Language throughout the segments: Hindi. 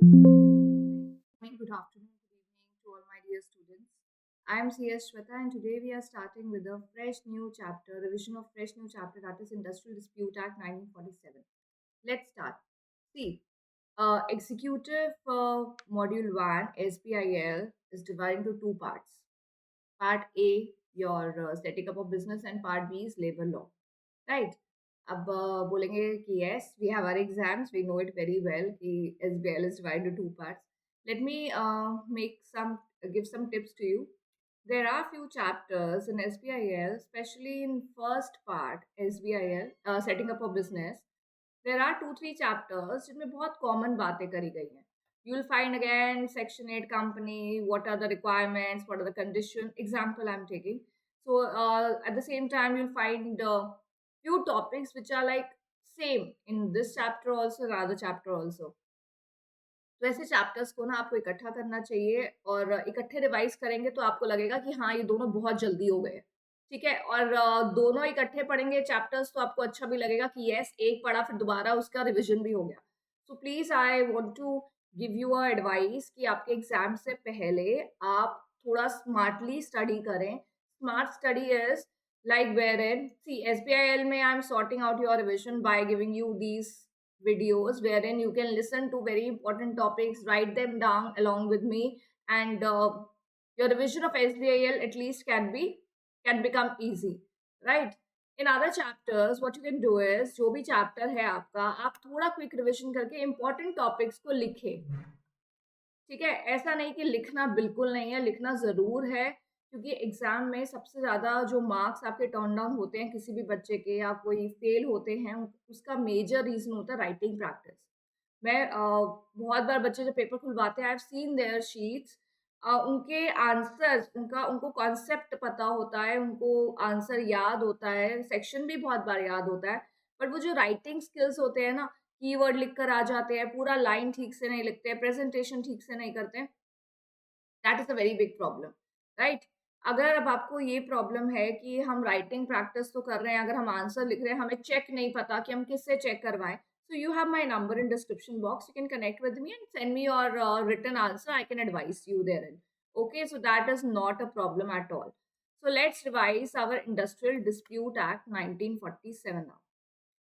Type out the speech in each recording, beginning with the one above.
Good afternoon, good evening to all my dear students. I am CS Shweta and today we are starting with a fresh new chapter, revision of fresh new chapter that is Industrial Dispute Act 1947. Let's start. See, Executive Module 1 SBIL is divided into two parts. Part A, your setting up of business and part B is labor law. Right अब बोलेंगे कि yes we have our exams we know it very well कि SBI is divided into two parts let me make some give some tips to you. There are few chapters in SBIL, especially in first part SBIL, setting up a business. There are 2-3 chapters जिनमें बहुत common बातें करी गई हैं. You will find again Section 8 company, what are the requirements, what are the conditions. Example I'm taking. So at the same time, you'll find few topics which are like same in this chapter also, the other chapter also. तो ऐसे चैप्टर्स को ना आपको इकट्ठा करना चाहिए और इकट्ठे रिवाइज करेंगे तो आपको लगेगा कि हाँ ये दोनों बहुत जल्दी हो गए. ठीक है, और दोनों इकट्ठे पढ़ेंगे चैप्टर्स तो आपको अच्छा भी लगेगा कि यस एक पढ़ा फिर दोबारा उसका रिविजन भी हो गया. So please I want to give you a advice कि आपके एग्जाम से पहले आप थोड़ा स्मार्टली स्टडी करें. Smart study is like wherein see SBIL में I'm sorting out your revision by giving you these videos wherein you can listen to very important topics, write them down along with me, and your revision of SBIL at least can become easy, right? In other chapters, what you can do is जो भी chapter है आपका आप थोड़ा quick revision करके important topics को लिखें. ठीक है, ऐसा नहीं कि लिखना बिल्कुल नहीं है, लिखना ज़रूर है क्योंकि एग्ज़ाम में सबसे ज़्यादा जो मार्क्स आपके टर्न डाउन होते हैं किसी भी बच्चे के या कोई फेल होते हैं, उसका मेजर रीज़न होता है राइटिंग प्रैक्टिस. मैं बहुत बार बच्चे जब पेपर खुलवाते हैं I have seen their sheets. उनके आंसर्स उनको कॉन्सेप्ट पता होता है, उनको आंसर याद होता है, सेक्शन भी बहुत बार याद होता है, बट वो जो राइटिंग स्किल्स होते हैं ना, कीवर्ड लिख कर आ जाते हैं, पूरा लाइन ठीक से नहीं लिखते हैं, प्रेजेंटेशन ठीक से नहीं करते हैं. That is a very big problem, right? अगर अब आपको ये प्रॉब्लम है कि हम राइटिंग प्रैक्टिस तो कर रहे हैं, अगर हम आंसर लिख रहे हैं हमें चेक नहीं पता कि हम किससे चेक करवाएं, so you have my number in description box. You can connect with me and send me your written answer. I can advise you therein. Okay, so that is not a problem at all. So let's revise our Industrial Dispute Act 1947 now.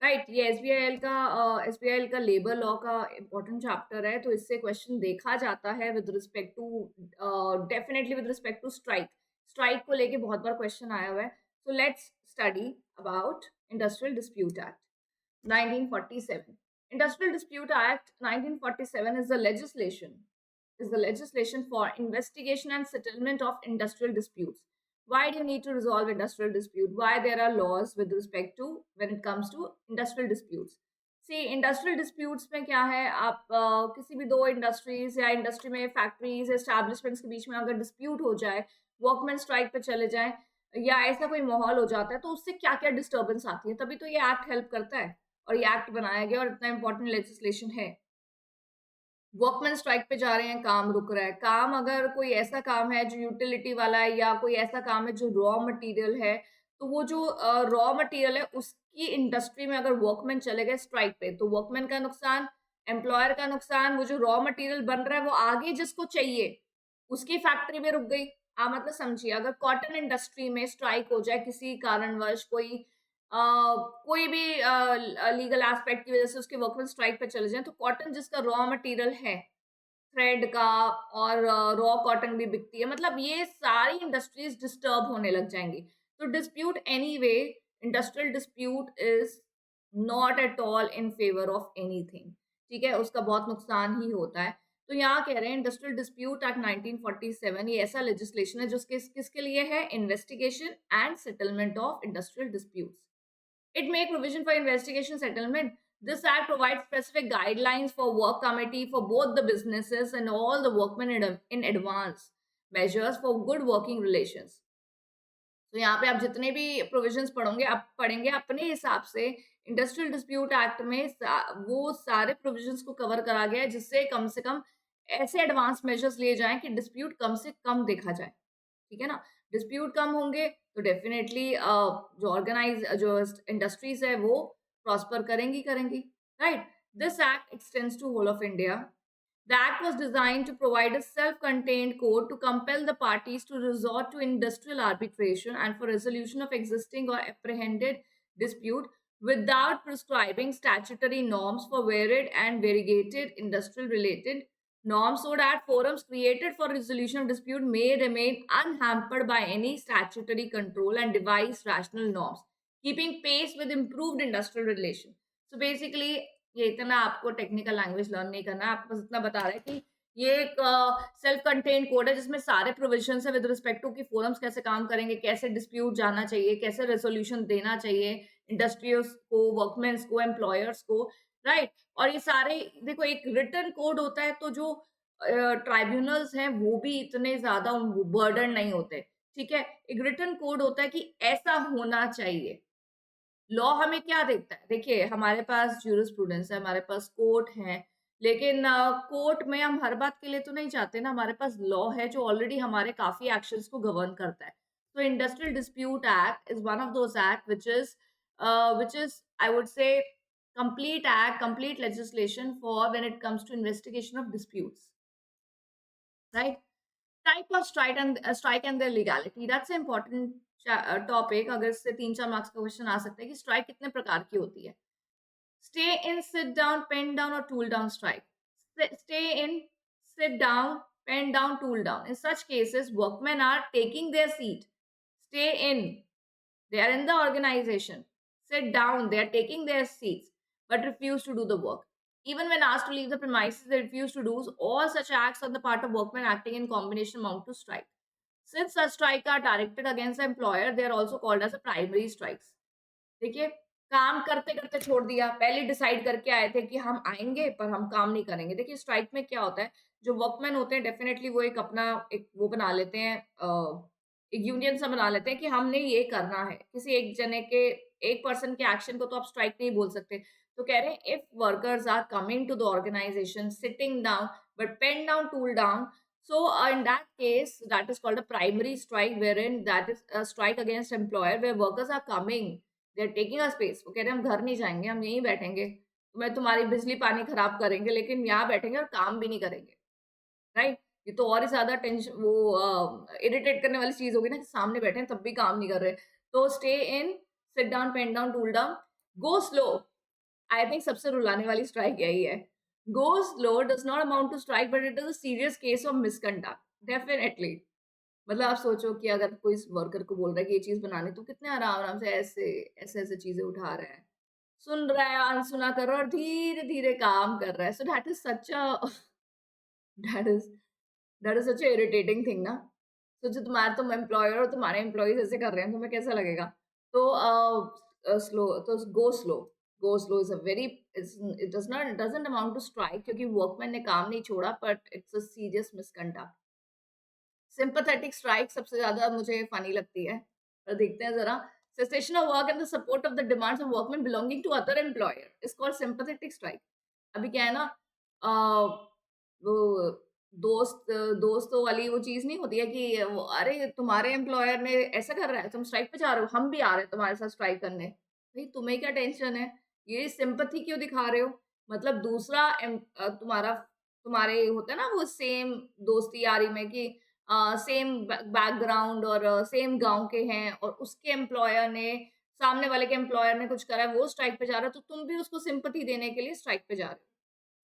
Right, ये एसबीआईएल का लेबर लॉ का इम्पोर्टेंट चैप्टर है, तो इससे क्वेश्चन देखा जाता है with respect to definitely with respect to strike. Strike को लेके बहुत बार क्वेश्चन आया हुआ है. So let's study about industrial dispute act 1947. Industrial Dispute Act 1947 is the legislation for investigation and settlement of industrial disputes. Why do you need to resolve industrial dispute? Why there are laws with respect to when it comes to industrial disputes? See, industrial disputes में क्या है, आप किसी भी दो इंडस्ट्रीज या इंडस्ट्री में फैक्ट्रीज एस्टैब्लिशमेंट्स के बीच में अगर डिस्प्यूट हो जाए, वर्कमैन स्ट्राइक पे चले जाए या ऐसा कोई माहौल हो जाता है, तो उससे क्या क्या डिस्टर्बेंस आती है, तभी तो ये एक्ट हेल्प करता है और ये एक्ट बनाया गया और इतना इंपॉर्टेंट लेजिस्लेशन है. वर्कमैन स्ट्राइक पे जा रहे हैं, काम रुक रहा है. काम अगर कोई ऐसा काम है जो यूटिलिटी वाला है या कोई ऐसा काम है जो रॉ मटेरियल है, तो वो जो रॉ मटेरियल है उसकी इंडस्ट्री में अगर वर्कमैन चले गए स्ट्राइक पे, तो वर्कमैन का नुकसान, एम्प्लॉयर का नुकसान. वो जो रॉ मटेरियल बन रहा है वो आगे जिसको चाहिए उसकी फैक्ट्री में रुक गई. आप मतलब समझिए, अगर कॉटन इंडस्ट्री में स्ट्राइक हो जाए किसी कारणवश, कोई भी लीगल एस्पेक्ट की वजह से उसके वर्कमैन स्ट्राइक पे चले जाएं, तो कॉटन जिसका रॉ मटेरियल है थ्रेड का, और रॉ कॉटन भी बिकती है, मतलब ये सारी इंडस्ट्रीज डिस्टर्ब होने लग जाएंगी. तो dispute anyway, industrial dispute is not at all in favour of anything. ठीक है, उसका बहुत नुकसान ही होता है. तो यहाँ कह रहे हैं इंडस्ट्रियल डिस्प्यूट एक्ट 1947 ये ऐसा लेजिस्लेशन है जो किसके लिए है, investigation and settlement of industrial disputes. It make provision for investigation settlement. This act provides specific guidelines for work committee for both the businesses and all the workmen in advance measures for good working relations. तो यहाँ पे आप जितने भी प्रोविजंस पढ़ोगे, आप पढ़ेंगे अपने हिसाब से. इंडस्ट्रियल डिस्प्यूट एक्ट में वो सारे प्रोविजंस को कवर करा गया है जिससे कम से कम ऐसे एडवांस मेजर्स लिए जाएं कि डिस्प्यूट कम से कम देखा जाए. ठीक है ना, डिस्प्यूट कम होंगे तो डेफिनेटली जो इंडस्ट्रीज है वो प्रॉस्पर करेंगी. Right, this act extends to whole of India. The act was designed to provide a self-contained code to compel the parties to resort to industrial arbitration and for resolution of existing or apprehended dispute without prescribing statutory norms for varied and variegated industrial related norms, so that forums created for resolution of dispute may remain unhampered by any statutory control and devise rational norms, keeping pace with improved industrial relation. So basically ये इतना आपको टेक्निकल लैंग्वेज लर्न नहीं करना है, आपको बस इतना बता रहा है कि ये एक सेल्फ कंटेन्ड कोड है जिसमें सारे प्रोविजंस है विद रिस्पेक्ट टू कि फोरम्स कैसे काम करेंगे, कैसे डिस्प्यूट जाना चाहिए, कैसे रेजोल्यूशन देना चाहिए इंडस्ट्रियल्स को, वर्कमेंस को, एम्प्लॉयर्स को, राइट। और ये सारे देखो एक रिटन कोड होता है तो जो ट्राइब्यूनल्स हैं वो भी इतने ज्यादा बर्डन नहीं होते, ठीक है। एक रिटन कोड होता है कि ऐसा होना चाहिए। लॉ हमें क्या देखता है? देखिए हमारे पास ज्यूरिस्प्रूडेंस है, हमारे पास कोर्ट है, लेकिन कोर्ट में हम हर बात के लिए तो नहीं जाते ना, हमारे पास लॉ है जो ऑलरेडी हमारे काफ़ी एक्शंस को गवर्न करता है। तो industrial dispute act is one of those act which is I would say complete act, complete legislation for when it comes to investigation of disputes, right? Type of strike and their legality, that's important topic. अगर इससे 3-4 मार्क्स का क्वेश्चन आ सकता है कि स्ट्राइक कितने प्रकार की होती है। Stay in, sit down, pen down और tool down strike. Stay in, sit down, pen down, tool down. In such cases, workmen are taking their seat. Stay in, they are in the organization. Sit down, they are taking their seats, but refuse to do the work. Even when asked to leave the premises, they refuse to do. All such acts on the part of workmen acting in combination amount to strike. Since such strikes are directed against the employer, they are also called as a primary strikes. देखिए, काम करते-करते छोड़ दिया, पहले डिसाइड करके आए थे कि हम आएँगे पर हम काम नहीं करेंगे। देखिए स्ट्राइक में क्या होता है, जो वर्कमैन होते हैं डेफिनिटली वो एक अपना एक वो बना लेते हैं, एक यूनियन सा बना लेते हैं कि हमने ये करना है। किसी एक जने के, एक पर्सन के एक्शन को तो आप स्ट्राइक नहीं बोल सकते। तो कह रहे हैं if workers are coming to the organisation sitting down but pen down, tool down, so in that case that is called a primary strike, wherein that is a strike against employer where workers are coming, they are taking a space। वो कह रहे हैं हम घर नहीं जाएंगे, हम यहीं बैठेंगे, मैं तुम्हारी बिजली पानी खराब करेंगे लेकिन यहाँ बैठेंगे और काम भी नहीं करेंगे, राइट। ये तो और ही ज्यादा टेंशन वो इरिटेट करने वाली चीज होगी ना कि सामने बैठे हैं तब भी काम नहीं कर रहे। तो stay in, sit down, pen down, tool down, go slow. I think सबसे रुलाने वाली स्ट्राइक यही है। Go slow does not amount to strike but it is a serious case of misconduct, definitely. मतलब आप सोचो कि अगर कोई वर्कर को बोल रहा है कि ये चीज बनानी, तो कितने आराम आराम से ऐसे ऐसे ऐसे चीजें उठा रहा है, सुन रहा है, अनसुना कर रहा है और धीरे धीरे काम कर रहा है। So that is such a that is that is such a irritating thing ना। सोचो तुम्हारे, तुम एम्प्लॉयर और तुम्हारे एम्प्लॉयज ऐसे कर रहे हैं, तुम्हें कैसा लगेगा? तो स्लो, तो go slow, go slow is a very, it doesn't amount to strike क्योंकि वर्कमैन ने काम नहीं छोड़ा, but it's a serious misconduct. Sympathetic strike सबसे ज़्यादा मुझे फ़नी लगती है। और देखते हैं ज़रा। Cessation of work and the support of the demands of workmen belonging to other employer is called sympathetic strike. अभी क्या है ना, वो दोस्तों वाली वो चीज़ नहीं होती है कि वो अरे तुम्हारे एम्प्लॉयर ने ऐसा कर रहा है, तुम स्ट्राइक पे जा रहे हो, हम भी आ रहे हैं तुम्हारे साथ स्ट्राइक करने। भई तुम्हें क्या टेंशन है? ये सिंपैथी क्यों दिखा रहे हो? मतलब दूसरा तुम्हारा, तुम्हारे होता है ना वो सेम दोस्ती यारी में कि सेम बैकग्राउंड और सेम गाँव के हैं और उसके एम्प्लॉयर ने, सामने वाले के एम्प्लॉयर ने कुछ करा है, वो स्ट्राइक पे जा रहा है, तो तुम भी उसको सिंपैथी देने के लिए स्ट्राइक पे जा रहे हो।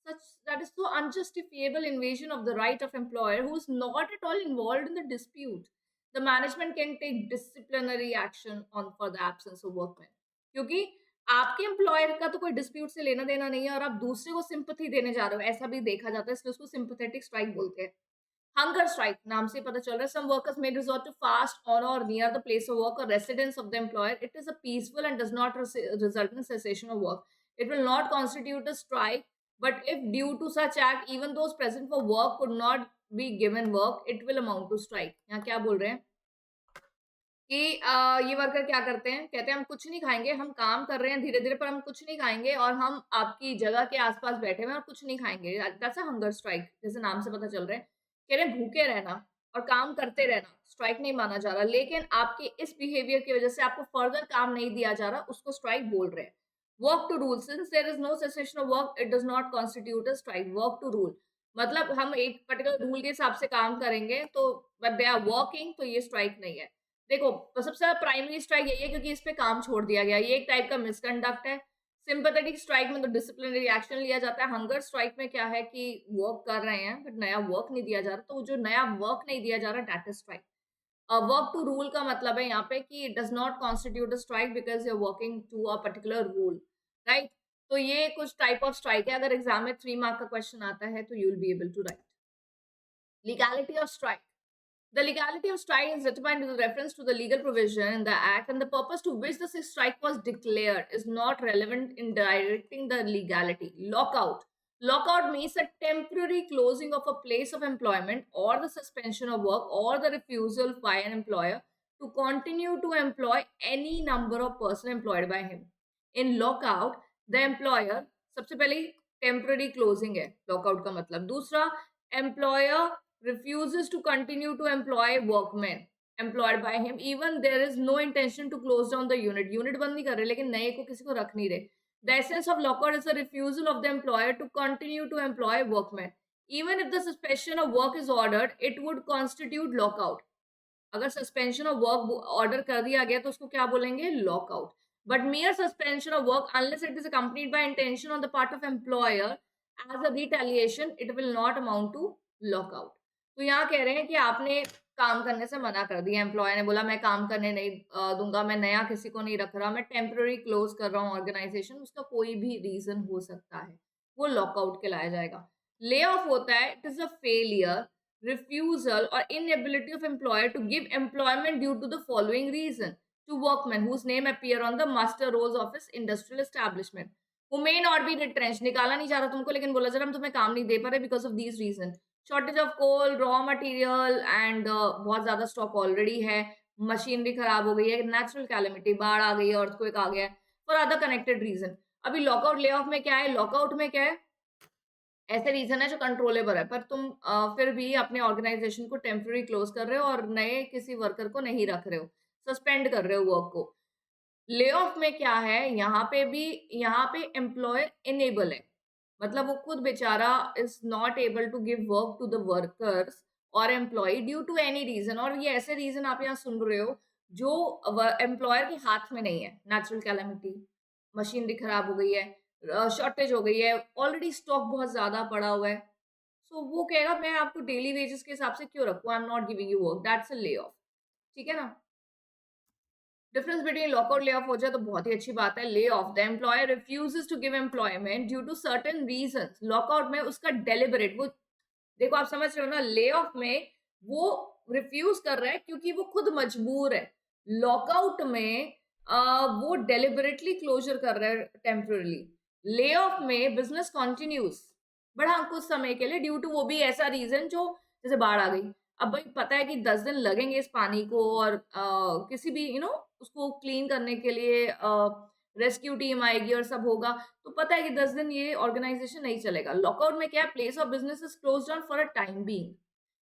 Such that is so unjustifiable invasion of the right of employer who is not at all involved in the dispute. The management can take disciplinary action on for the absence of workmen. क्योंकि आपके एम्प्लॉयर का तो कोई डिस्प्यूट से लेना देना नहीं है और आप दूसरे को सिंपैथी देने जा रहे हो, ऐसा भी देखा जाता है, इसलिए उसको सिंपैथेटिक स्ट्राइक बोलते हैं। हंगर स्ट्राइक नाम से पता चल रहा है, some workers may resort to fast on or near the place of work or residence of the employer. It is a peaceful and does not result in cessation of work. It will not constitute a strike, but if due to such act even those present for work could not be given work, it will amount to strike। यहाँ क्या बोल रहे हैं कि ये वर्कर क्या करते हैं, कहते हैं हम कुछ नहीं खाएंगे, हम काम कर रहे हैं धीरे धीरे पर हम कुछ नहीं खाएंगे और हम आपकी जगह के आसपास बैठे हुए हैं और कुछ नहीं खाएंगे। दैट्स अ हंगर स्ट्राइक, जैसे नाम से पता चल रहा है। कह रहे हैं भूखे रहना और काम करते रहना स्ट्राइक नहीं माना जा रहा, लेकिन आपके इस बिहेवियर की वजह से आपको फर्दर काम नहीं दिया जा रहा, उसको स्ट्राइक बोल रहे हैं। Work to rule, since there is no cessation of work it does not constitute a strike. Work to rule मतलब हम एक पर्टिकुलर रूल के हिसाब से काम करेंगे तो बट दे आर वर्किंग, तो ये स्ट्राइक नहीं है। देखो, तो सबसे ज्यादा प्राइमरी स्ट्राइक यही है क्योंकि इस पे काम छोड़ दिया गया, ये एक टाइप का मिसकंडक्ट है। सिंपैथेटिक स्ट्राइक में तो डिसिप्लिनरी एक्शन लिया जाता है। हंगर स्ट्राइक में क्या है कि वर्क कर रहे हैं बट नया वर्क नहीं दिया जा रहा, तो वो जो नया वर्क नहीं दिया जा रहा, that is strike. Work to rule का मतलब है यहाँ पे कि does not constitute a strike because you are working to a particular rule, right. तो ये कुछ टाइप ऑफ स्ट्राइक है। अगर एग्जाम में 3 मार्क का क्वेश्चन आता है तो you will be able to write. Legality of strike. The legality of strike is determined with reference to the legal provision in the Act, and the purpose to which the strike was declared is not relevant in directing the legality. Lockout. Lockout means a temporary closing of a place of employment or the suspension of work or the refusal by an employer to continue to employ any number of person employed by him. In lockout, the employer, सबसे पहले temporary closing है lockout का मतलब। दूसरा, employer refuses to continue to employ workmen employed by him even there is no intention to close down the unit बंद नहीं कर रहे लेकिन नए को किसी को रख नहीं रहे। The essence of lockout is the refusal of the employer to continue to employ workmen even if the suspension of work is ordered, it would constitute lockout। अगर सस्पेंशन ऑफ वर्क ऑर्डर कर दिया गया तो उसको क्या बोलेंगे, lockout. But mere suspension of work unless it is accompanied by intention on the part of employer as a retaliation, it will not amount to lockout। तो यहाँ कह रहे हैं कि आपने काम करने से मना कर दिया, एम्प्लॉयर ने बोला मैं काम करने नहीं दूंगा, मैं नया किसी को नहीं रख रहा, मैं टेम्पररी क्लोज कर रहा हूँ ऑर्गेनाइजेशन, उसका कोई भी रीजन हो सकता है, वो लॉकआउट कहलाया जाएगा। ले ऑफ होता है, it is a failure, refusal or inability of employer to give employment due to the following reason to workmen whose name appear on the master rolls of his industrial establishment who may not be retrenched। निकाला नहीं जा रहा तुमको लेकिन बोला जा रहा हम तुम्हें काम नहीं दे पा रहे because of these reason। shortage of coal, raw material and बहुत ज्यादा स्टॉक ऑलरेडी है, मशीनरी खराब हो गई है, नेचुरल कैलेमिटी, बाढ़ आ गई है, अर्थक्वेक आ गया है, फॉर अदर कनेक्टेड रीजन। अभी लॉकआउट ले ऑफ में क्या है, लॉकआउट में क्या है, ऐसे रीजन है जो कंट्रोलेबल है पर तुम फिर भी अपने ऑर्गेनाइजेशन को टेम्पररी क्लोज कर रहे हो और नए किसी वर्कर को नहीं रख रहे हो, सस्पेंड कर रहे हो वर्क को। ले ऑफ में क्या है, यहाँ पे भी, यहाँ पे एम्प्लॉयर इनेबल है, मतलब वो खुद बेचारा is not able to give work to the workers और employ due to any reason, और ये ऐसे रीजन आप यहाँ सुन रहे हो जो एम्प्लॉयर के हाथ में नहीं है, नेचुरल कैलेमिटी, मशीनरी खराब हो गई है, शॉर्टेज हो गई है, ऑलरेडी स्टॉक बहुत ज्यादा पड़ा हुआ है, सो वो कहेगा मैं आपको डेली वेजेस के हिसाब से क्यों रखूं, I am not giving you work, that's a lay off. ठीक है ना। Difference between lockout lay off हो जाए तो बहुत ही अच्छी बात है। Lay off, the employer refuses to give employment due to certain reasons. Lockout में उसका डेलिबरेट, वो देखो आप समझ रहे हो ना, ले ऑफ में वो रिफ्यूज कर रहा है क्योंकि वो खुद मजबूर है। लॉकआउट में वो डेलिबरेटली क्लोजर कर रहा है टेम्परली। ले ऑफ में बिजनेस कंटिन्यूज, बट हाँ कुछ समय के लिए, ड्यू टू वो भी ऐसा रीजन जो जैसे बाढ़ आ गई। अब भाई पता है कि 10 दिन लगेंगे इस पानी को और किसी भी उसको क्लीन करने के लिए रेस्क्यू टीम आएगी और सब होगा, तो पता है कि 10 दिन ये ऑर्गेनाइजेशन नहीं चलेगा। लॉकआउट में क्या है, place of business is close down for a time being.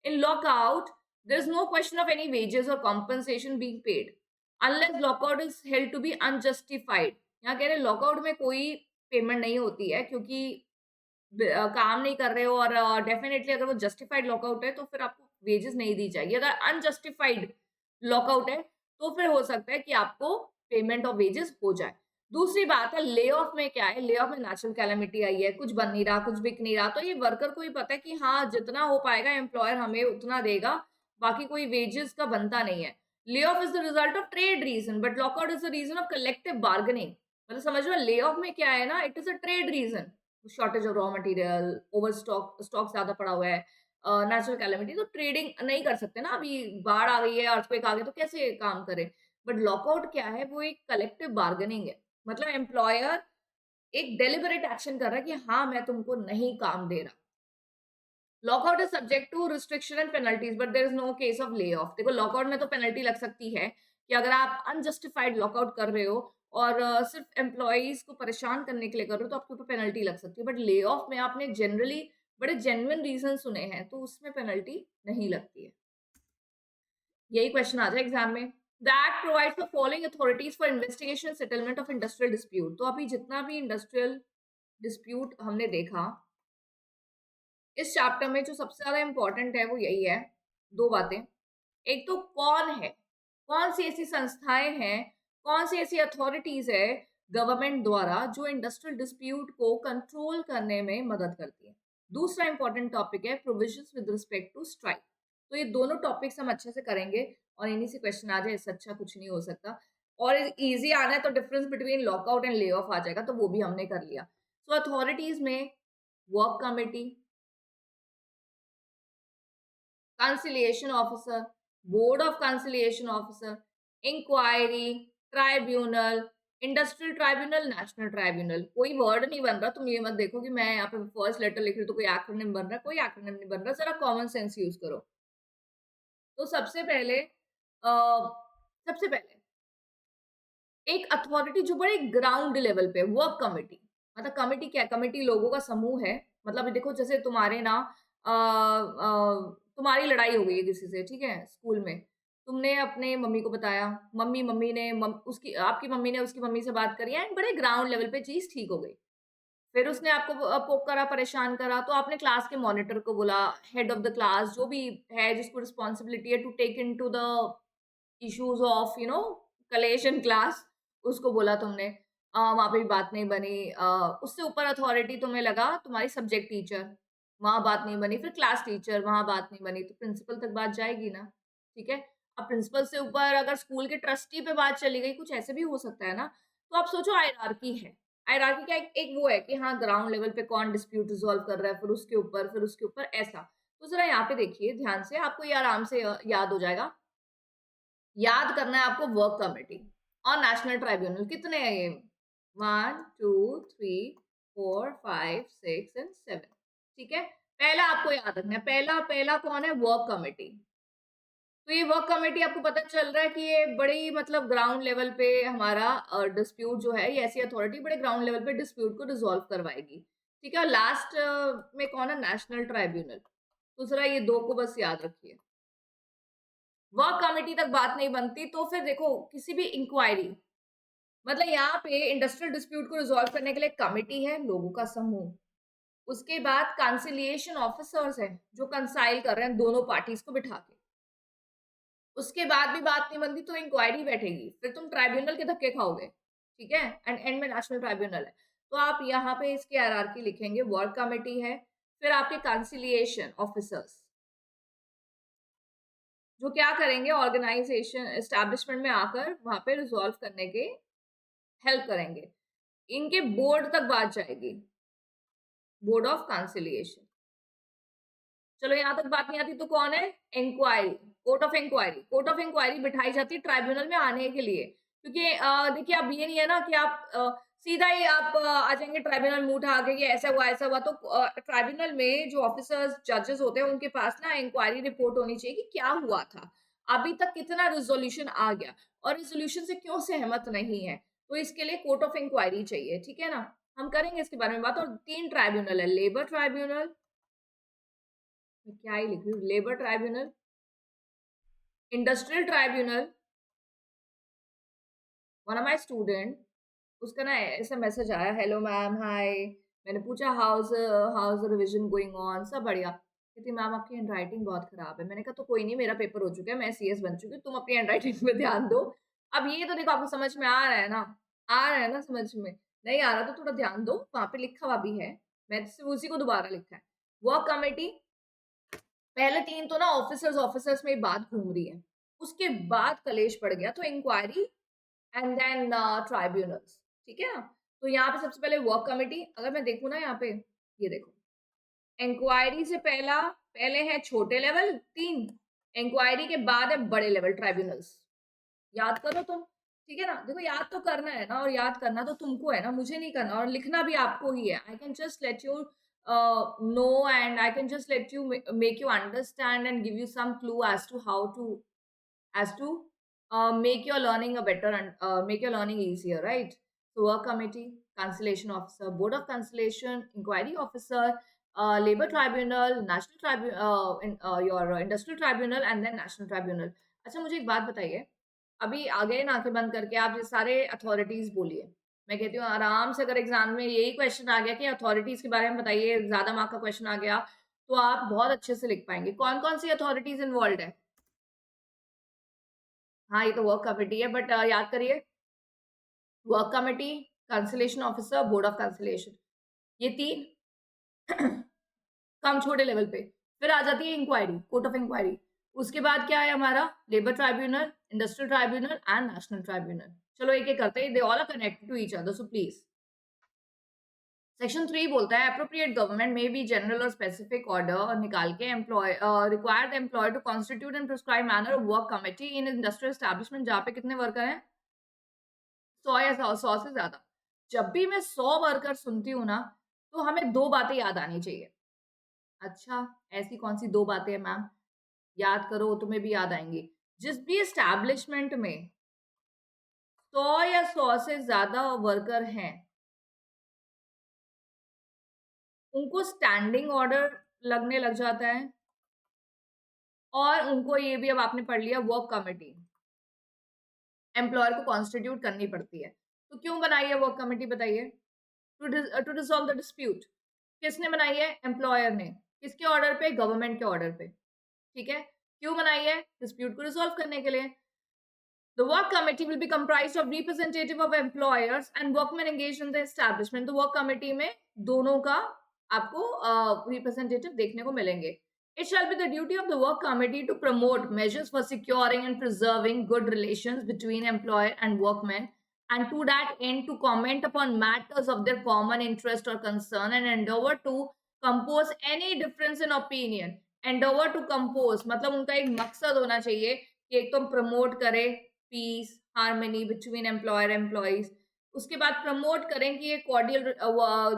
In lockout there is no question of any wages और compensation being paid unless lockout is held to be unjustified. यहाँ कह रहे लॉकआउट में कोई पेमेंट नहीं होती है क्योंकि काम नहीं कर रहे हो, और डेफिनेटली अगर वो जस्टिफाइड लॉकआउट है तो फिर आपको वेजेस नहीं दी जाएगी। अगर अनजस्टिफाइड लॉकआउट है तो फिर हो सकता है कि आपको पेमेंट ऑफ वेजेस हो जाए। दूसरी बात है ले ऑफ में क्या है, ले ऑफ में नेचुरल कैलेमिटी आई है, कुछ बन नहीं रहा, कुछ बिक नहीं रहा, तो ये वर्कर को ही पता है कि हाँ जितना हो पाएगा एम्प्लॉयर हमें उतना देगा, बाकी कोई वेजेस का बनता नहीं है। Lay off is the result of trade reason but lockout is the reason of collective bargaining. मतलब समझ लो ले ऑफ में क्या है ना, it is a trade reason, shortage of raw material, over stock, stock ज्यादा पड़ा हुआ है, नेचुरल कैलेमिटी, तो ट्रेडिंग नहीं कर सकते ना, अभी बाढ़ आ गई है, अर्थक्वेक आ गया, तो कैसे काम करे। बट लॉकआउट क्या है, वो एक कलेक्टिव बार्गेनिंग है, मतलब एम्प्लॉयर एक डेलिबरेट एक्शन कर रहा है कि हाँ मैं तुमको नहीं काम दे रहा। Lockout is subject to restriction and penalties but there is no case of lay off. देखो लॉकआउट में तो पेनल्टी लग सकती है कि अगर आप अनजस्टिफाइड लॉकआउट कर रहे हो और सिर्फ एम्प्लॉयज को परेशान करने के लिए कर रहे हो तो आपके ऊपर पेनल्टी लग सकती है, बट ले ऑफ में आपने जनरली बड़े जेन्युइन रीजन सुने हैं तो उसमें पेनल्टी नहीं लगती है। यही क्वेश्चन आ जाए एग्जाम में। The act provides the following authorities for investigation settlement of industrial dispute. तो अभी जितना भी इंडस्ट्रियल डिस्प्यूट हमने देखा, इस चैप्टर में जो सबसे ज्यादा इंपॉर्टेंट है वो यही है, दो बातें। एक तो कौन है, कौन सी ऐसी संस्थाएं हैं, कौन सी ऐसी अथॉरिटीज है गवर्नमेंट द्वारा जो इंडस्ट्रियल डिस्प्यूट को कंट्रोल करने में मदद करती है। दूसरा इंपॉर्टेंट टॉपिक है provisions with respect to strike. तो ये दोनों टॉपिक्स हम अच्छे से करेंगे और इन्हीं से क्वेश्चन आ जाए, इससे अच्छा कुछ नहीं हो सकता। और इजी आना है तो difference between lockout and lay off आ जाएगा, तो वो भी हमने कर लिया। सो अथॉरिटीज में work committee, conciliation officer, board of conciliation officer, inquiry, tribunal, industrial tribunal, national tribunal. कोई वर्ड नहीं बन रहा, तुम ये मत देखो कि मैं यहाँ पे फर्स्ट लेटर लिख रही हूँ तो कोई एक्रोनिम बन रहा है, कोई एक्रोनिम नहीं बन रहा, जरा कॉमन सेंस यूज करो। तो सबसे पहले एक अथॉरिटी जो बड़े ग्राउंड लेवल पे, वर्क कमेटी। मतलब कमेटी क्या, कमेटी लोगों का समूह है। मतलब देखो जैसे तुम्हारे ना तुम्हारी लड़ाई हो गई है किसी से, ठीक है, स्कूल में। तुमने अपने मम्मी को बताया, मम्मी ने उसकी आपकी मम्मी ने उसकी मम्मी से बात करी एंड बड़े ग्राउंड लेवल पे चीज ठीक हो गई। फिर उसने आपको पोक करा, परेशान करा, तो आपने क्लास के मॉनिटर को बोला, हेड ऑफ द क्लास जो भी है जिसको रिस्पॉन्सिबिलिटी है to take into the issues of clash in class, उसको बोला तुमने। वहां पे भी बात नहीं बनी। उससे ऊपर अथॉरिटी तुम्हें लगा तुम्हारी सब्जेक्ट टीचर, वहां बात नहीं बनी। फिर क्लास टीचर, वहां बात नहीं बनी, तो प्रिंसिपल तक बात जाएगी ना, ठीक है। अब प्रिंसिपल से ऊपर अगर स्कूल के ट्रस्टी पे बात चली गई, कुछ ऐसे भी हो सकता है ना। तो आप सोचो हायरार्की है। हायरार्की का एक वो है कि हाँ ग्राउंड लेवल पे कौन डिस्प्यूट रिजॉल्व कर रहा है, फिर उसके ऊपर ऐसा। तो जरा यहाँ पे देखिए ध्यान से, आपको ये आराम से याद हो जाएगा। याद करना है आपको वर्क कमेटी और नेशनल ट्राइब्यूनल। कितने हैं ये? 1 2 3 4 5 6 एंड 7, ठीक है। पहला आपको याद रखना है, पहला पहला कौन है? Work committee. तो ये वर्क कमेटी आपको पता चल रहा है कि ये बड़ी मतलब ग्राउंड लेवल पे हमारा डिस्प्यूट जो है, ये ऐसी अथॉरिटी बड़े ग्राउंड लेवल पे डिस्प्यूट को रिजॉल्व करवाएगी, ठीक है। लास्ट में कौन है? National tribunal. दूसरा ये दो को बस याद रखिए। वर्क कमेटी तक बात नहीं बनती तो फिर देखो किसी भी इंक्वायरी, मतलब यहाँ पे इंडस्ट्रियल डिस्प्यूट को रिजॉल्व करने के लिए कमेटी है, लोगों का समूह। उसके बाद कंसिलिएशन ऑफिसर्स हैं जो कंसाइल कर रहे हैं दोनों पार्टीज को बिठा के। उसके बाद भी बात नहीं बनती तो इंक्वायरी बैठेगी, फिर तुम ट्राइब्यूनल के धक्के खाओगे, ठीक है। एंड एंड में नेशनल ट्राइब्यूनल है। तो आप यहाँ पे इसकी हायरार्की लिखेंगे, वर्क कमेटी है, फिर आपके कंसिलिएशन ऑफिसर्स जो क्या करेंगे, ऑर्गेनाइजेशन एस्टैब्लिशमेंट में आकर वहां पे रिजॉल्व करने के हेल्प करेंगे। इनके बोर्ड तक बात जाएगी, बोर्ड ऑफ कंसिलिएशन। चलो यहाँ तक बात नहीं आती तो कौन है? Inquiry, court of inquiry. Court of inquiry बिठाई जाती है ट्राइब्यूनल में आने के लिए, क्योंकि देखिए अब ये नहीं है ना कि आप सीधा ही आप आ जाएंगे ट्राइब्यूनल मुंह उठा के कि ऐसा हुआ। तो ट्राइब्यूनल में जो ऑफिसर्स जजेस होते हैं उनके पास ना इंक्वायरी रिपोर्ट होनी चाहिए कि क्या हुआ था, अभी तक कितना रिजोल्यूशन आ गया और रिजोल्यूशन से क्यों सहमत नहीं है। तो इसके लिए कोर्ट ऑफ इंक्वायरी चाहिए, ठीक है ना। हम करेंगे इसके बारे में बात। और 3 ट्राइब्यूनल है, लेबर ट्राइब्यूनल, मैं क्या ही लिख रही हूँ, labour tribunal, industrial tribunal. One of my student, उसका ना ऐसा मैसेज आया, हेलो मैम, हाय। मैंने पूछा हाउस रिवीजन गोइंग ऑन, सब बढ़िया। कहती मैम आपकी हैंडराइटिंग बहुत खराब है। मैंने कहा तो कोई नहीं, मेरा पेपर हो चुका है, मैं सीएस बन चुकी हूँ, तुम अपनी हैंडराइटिंग पे ध्यान दो। अब ये तो देखो आपको समझ में आ रहा है ना, आ रहा है ना समझ में। नहीं आ रहा तो थोड़ा ध्यान दो, वहां पे लिखा हुआ भी है, मैं सिर्फ उसी को दोबारा लिखा है। वर्क कमेटी, पहले 3 तो ना ऑफिसर्स ऑफिसर्स में ही बात घूम रही है। उसके बाद कलेश पड़ गया तो इंक्वायरी एंड देन ट्राइब्यूनल्स, ठीक है ना। तो यहाँ पे सबसे पहले वर्क कमेटी, अगर मैं देखूँ ना यहाँ पे, ये देखो इंक्वायरी से पहले है छोटे लेवल 3, इंक्वायरी के बाद है बड़े लेवल ट्राइब्यूनल्स। याद करो तुम, ठीक है ना। देखो याद तो करना है ना, और याद करना तो तुमको है ना, मुझे नहीं करना, और लिखना भी आपको ही है। I can just let you know and I can just let you make you understand and give you some clue as to how to as to make your learning a better and make your learning easier, right? So work committee, cancellation officer, board of cancellation, inquiry officer, labor tribunal, national tribunal, your industrial tribunal, and then national tribunal. अच्छा मुझे एक बात बताइए, अभी आगे ना आंखें बंद करके आप ये सारे अथॉरिटीज बोलिए। मैं कहती हूँ आराम से, अगर एग्जाम में यही क्वेश्चन आ गया कि अथॉरिटीज के बारे में बताइए, ज्यादा मार्क का क्वेश्चन आ गया, तो आप बहुत अच्छे से लिख पाएंगे। कौन कौन सी अथॉरिटीज इन्वॉल्व है? हाँ, ये तो वर्क कमेटी है, बट याद करिए, work committee, consolation officer, board of consolation, ये तीन कम छोटे लेवल पे। फिर आ जाती है इंक्वायरी, कोर्ट ऑफ इंक्वायरी। उसके बाद क्या है हमारा? Labour tribunal, industrial tribunal and national tribunal. चलो एक एक करते हैं, they all are connected to each other, so please. Section 3 बोलता है अप्रोप्रिएट गवर्नमेंट में बी जनरल और स्पेसिफिक ऑर्डर निकाल के employ require the employer to constitute and prescribe manner of work committee in industrial establishment, जहाँ पे कितने वर्कर हैं? 100 या 100 से ज्यादा। जब भी मैं 100 वर्कर सुनती हूँ ना, तो हमें दो बातें याद आनी चाहिए। अच्छा, ऐसी कौन सी दो बातें हैं मैम? याद करो, तुम्हें भी याद आएंगी। जिस भी एस्टैब्लिशमेंट में 100 या 100 से ज्यादा वर्कर हैं, उनको स्टैंडिंग ऑर्डर लगने लग जाता है, और उनको ये भी, अब आपने पढ़ लिया, वर्क कमेटी एम्प्लॉयर को कॉन्स्टिट्यूट करनी पड़ती है। तो क्यों बनाई है वर्क कमेटी, बताइए? To dissolve the dispute. किसने बनाई है? एम्प्लॉयर ने। किसके ऑर्डर पे? गवर्नमेंट के ऑर्डर पे। ठीक है, क्यों बनाई है? डिस्प्यूट को रिजॉल्व करने के लिए। The work committee will be comprised of representative of employers and workmen engaged in the establishment. तो work committee में दोनों का आपको representative देखने को मिलेंगे. It shall be the duty of the work committee to promote measures for securing and preserving good relations between employer and workmen, and to that end to comment upon matters of their common interest or concern and endeavor to compose any difference in opinion. Endeavor to compose मतलब उनका एक मकसद होना चाहिए कि एक तो प्रमोट करे peace, harmony between employer employees. उसके बाद प्रमोट करें कि ये कॉर्डियल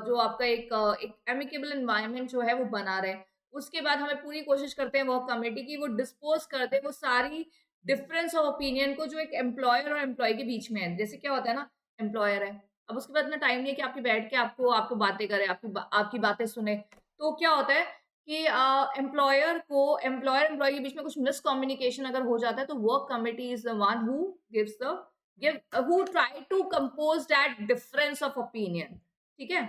जो आपका एक एमिकेबल एनवायरनमेंट जो है वो बना रहे। उसके बाद हमें पूरी कोशिश करते हैं वर्क कमेटी की, वो डिस्पोज करते हैं वो सारी डिफरेंस ऑफ ओपिनियन को जो एक एम्प्लॉयर और एम्प्लॉय के बीच में है। जैसे क्या होता है ना, एम्प्लॉयर है, अब उसके बाद इतना टाइम नहीं है कि आपकी बैठ के आपको आपको बातें करे, आपकी बातें सुने। तो क्या होता है कि एम्प्लॉयर एम्प्लॉय के बीच में कुछ मिसकम्युनिकेशन अगर हो जाता है, तो work committee is the one who gives the who try to compose that difference of opinion. ठीक है,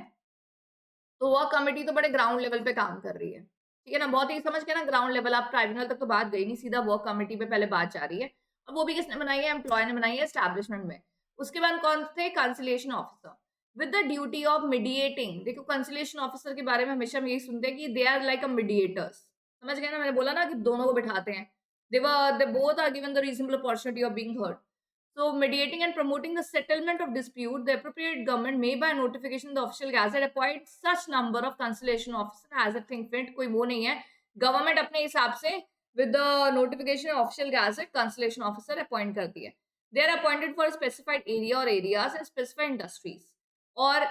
तो वर्क कमेटी तो बड़े ग्राउंड लेवल पे काम कर रही है। ठीक है ना, बहुत ही समझ के ना, ग्राउंड लेवल, आप ट्राइब्यूनल तक तो बात गई नहीं, सीधा वर्क कमेटी पे पहले बात जा रही है। और वो भी किसने बनाई है? एम्प्लॉय ने बनाई है, एस्टैब्लिशमेंट में। उसके बाद कौन थे? Conciliation officer with the duty of mediating. देखो, कंसिलिएशन ऑफिसर के बारे में हमेशा हम यही सुनते हैं कि they are like a mediators. समझ गए ना, मैंने बोला ना कि दोनों को बिठाते हैं। They both are given the reasonable opportunity of being heard. So, mediating and promoting the settlement of dispute, the appropriate government may by notification the official gazette appoint such number of conciliation officer as a think fit. कोई वो नहीं है, गवर्नमेंट अपने हिसाब से with the notification of official gazette conciliation officer appoint करती है. They are appointed for a specified area or areas and specified industries और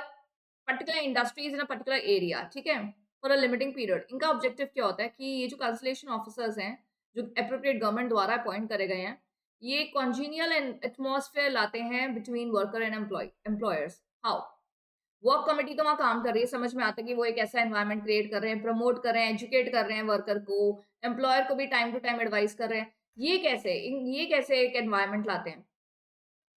particular industries in a particular area. ठीक है, for a limiting period. इनका objective क्या होता है कि ये जो conciliation officers हैं, जो appropriate government द्वारा appoint करे गए हैं, ये कॉन्जीनियल एटमॉस्फेयर लाते हैं between worker and employers. How? Work committee तो वहां काम कर रही है, समझ में आता है कि वो एक ऐसा एनवायरनमेंट क्रिएट कर रहे हैं, प्रमोट कर रहे हैं, एजुकेट कर रहे हैं वर्कर को, एम्प्लॉयर को भी टाइम टू टाइम एडवाइस कर रहे हैं। ये कैसे एक एनवायरनमेंट लाते हैं?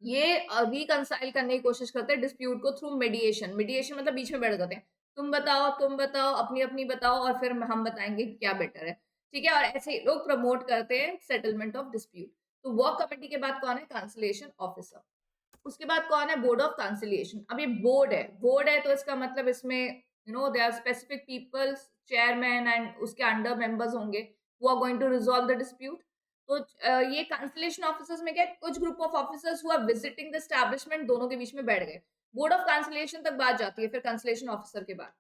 ये रिकंसाइल करने की कोशिश करते हैं डिस्प्यूट को थ्रू मीडिएशन। मीडिएशन मतलब बीच में बैठ जाते हैं, तुम बताओ, अपनी अपनी बताओ, और फिर हम बताएंगे कि क्या बेटर है। ठीक है, और ऐसे ही लोग प्रमोट करते हैं सेटलमेंट ऑफ डिस्प्यूट। तो वर्क कमेटी के बाद कौन है? Conciliation officer. उसके बाद कौन है? Board of conciliation. अब ये बोर्ड है तो इसका मतलब इसमें they are specific peoples, chairman and उसके अंडर मेंबर्स होंगे who are going to resolve the dispute. तो ये कांसिलेशन ऑफिसर्स में क्या, कुछ group of officers who are visiting the establishment, दोनों के बीच में बैठ गए। बोर्ड ऑफ कांसिलेशन तक बात जाती है, फिर कांसिलेशन ऑफिसर के बाद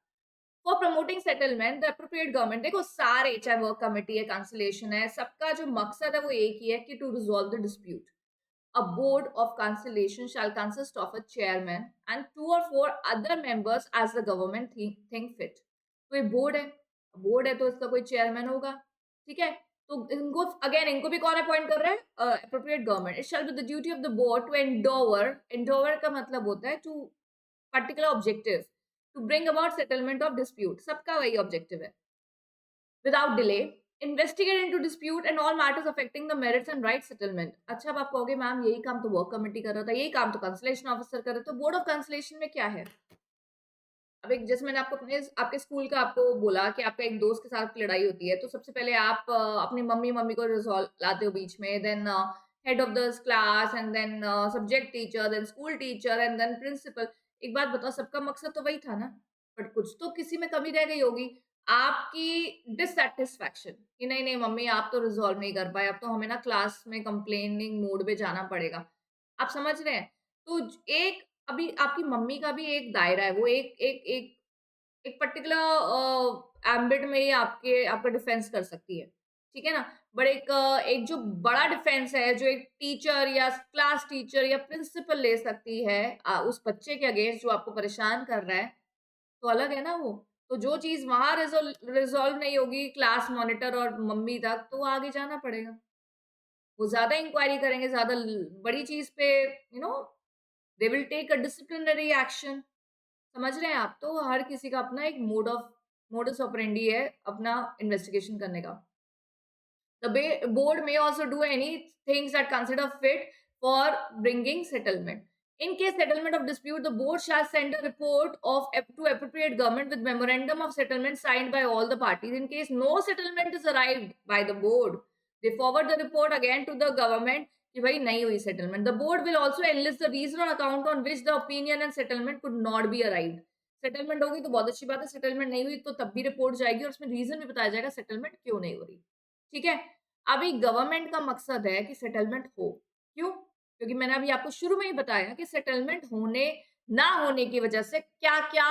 for promoting settlement the appropriate government. देखो, सारे, चाहे वर्क कमेटी है, कांसिलेशन है, सबका जो मकसद है वो एक ही है कि to resolve the dispute. A board of conciliation shall consist of a chairman and 2 or 4 other members as the government think fit. तो ये बोर्ड है तो इसका कोई चेयरमैन होगा। ठीक है, तो इनको भी कौन अपॉइंट कर रहा है? Appropriate government. It shall be the duty of the board to endeavour का मतलब होता है to particular objective, to bring about settlement of dispute. सबका वही ऑब्जेक्टिव है। without delay, investigate into dispute and all matters affecting the merits and right settlement। अच्छा, अब आप कहोगे मैम यही काम तो वर्क कमेटी कर रहा था, यही काम तो कंसलेशन ऑफिसर कर रहा था, तो बोर्ड ऑफ कंसलेशन में क्या है? अब एक जैसे मैंने आपको अपने आपके स्कूल का आपको बोला कि आपका एक दोस्त के साथ लड़ाई होती है, तो सबसे पहले आप अपनी मम्मी को रिज़ॉल्व लाते हो बीच में, then head of the class and then subject teacher, then school teacher and then principal. एक बात बताओ, सबका मकसद तो वही था ना, बट कुछ तो किसी में कमी रह गई होगी। आपकी डिससैटिस्फैक्शन कि नहीं-नहीं मम्मी आप तो रिज़ॉल्व नहीं कर पाए, अब तो हमें ना क्लास में कंप्लेनिंग मोड पे जाना पड़ेगा। आप समझ रहे हैं? तो एक अभी आपकी मम्मी का भी एक दायरा है, वो एक एक एक एक पर्टिकुलर एम्बिट में ही आपका डिफेंस कर सकती है, ठीक है ना? बट एक जो बड़ा डिफेंस है, जो एक टीचर या क्लास टीचर या प्रिंसिपल ले सकती है उस बच्चे के अगेंस्ट जो आपको परेशान कर रहा है, तो अलग है ना वो। तो जो चीज़ वहाँ रिज़ॉल्व नहीं होगी क्लास मॉनिटर और मम्मी तक, तो वो आगे जाना पड़ेगा। वो ज़्यादा इंक्वायरी करेंगे, ज़्यादा बड़ी चीज़ पे they will take a disciplinary action. समझ रहे हैं आप? तो हर किसी का अपना एक मोडस ऑपरेंडी है अपना इन्वेस्टिगेशन करने का। The board may also do any things that consider fit for bringing settlement. In case settlement of dispute, the board shall send a report to appropriate government with memorandum of settlement signed by all the parties. In case no settlement is arrived by the board, they forward the report again to the government कि भाई नहीं हुई settlement. The board will also enlist the reason on account on which the opinion and settlement could not be arrived. Settlement होगी तो बहुत अच्छी बात है, सेटलमेंट नहीं हुई तो तब भी रिपोर्ट जाएगी और उसमें रीजन भी बताया जाएगा सेटलमेंट क्यों नहीं हो रही। ठीक है? अभी गवर्नमेंट का मकसद है कि सेटलमेंट हो। क्यों? क्योंकि मैंने अभी आपको शुरू में ही बताया कि सेटलमेंट होने ना होने की वजह से क्या-क्या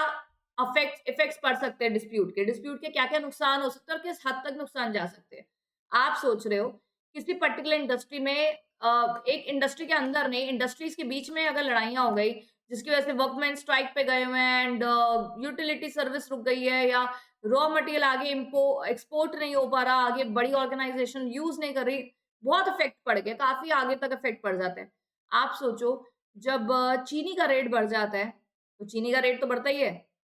इफेक्ट्स पड़ सकते हैं डिस्प्यूट के क्या-क्या नुकसान हो सकते हैं और किस हद तक नुकसान जा सकते हैं। आप सोच रहे हो किसी पर्टिकुलर इंडस्ट्री में एक इंडस्ट्री के अंदर नहीं, इंडस्ट्रीज के बीच में अगर लड़ाइयाँ हो गई, जिसकी वजह से वर्कमैन स्ट्राइक पे गए हुए हैं एंड यूटिलिटी सर्विस रुक गई है या रॉ मटेरियल आगे एक्सपोर्ट नहीं हो पा रहा, आगे बड़ी ऑर्गेनाइजेशन यूज़ नहीं कर रही, बहुत इफ़ेक्ट पड़ गया, काफ़ी आगे तक इफ़ेक्ट पड़ जाता है। आप सोचो जब चीनी का रेट बढ़ जाता है, तो चीनी का रेट तो बढ़ता ही है,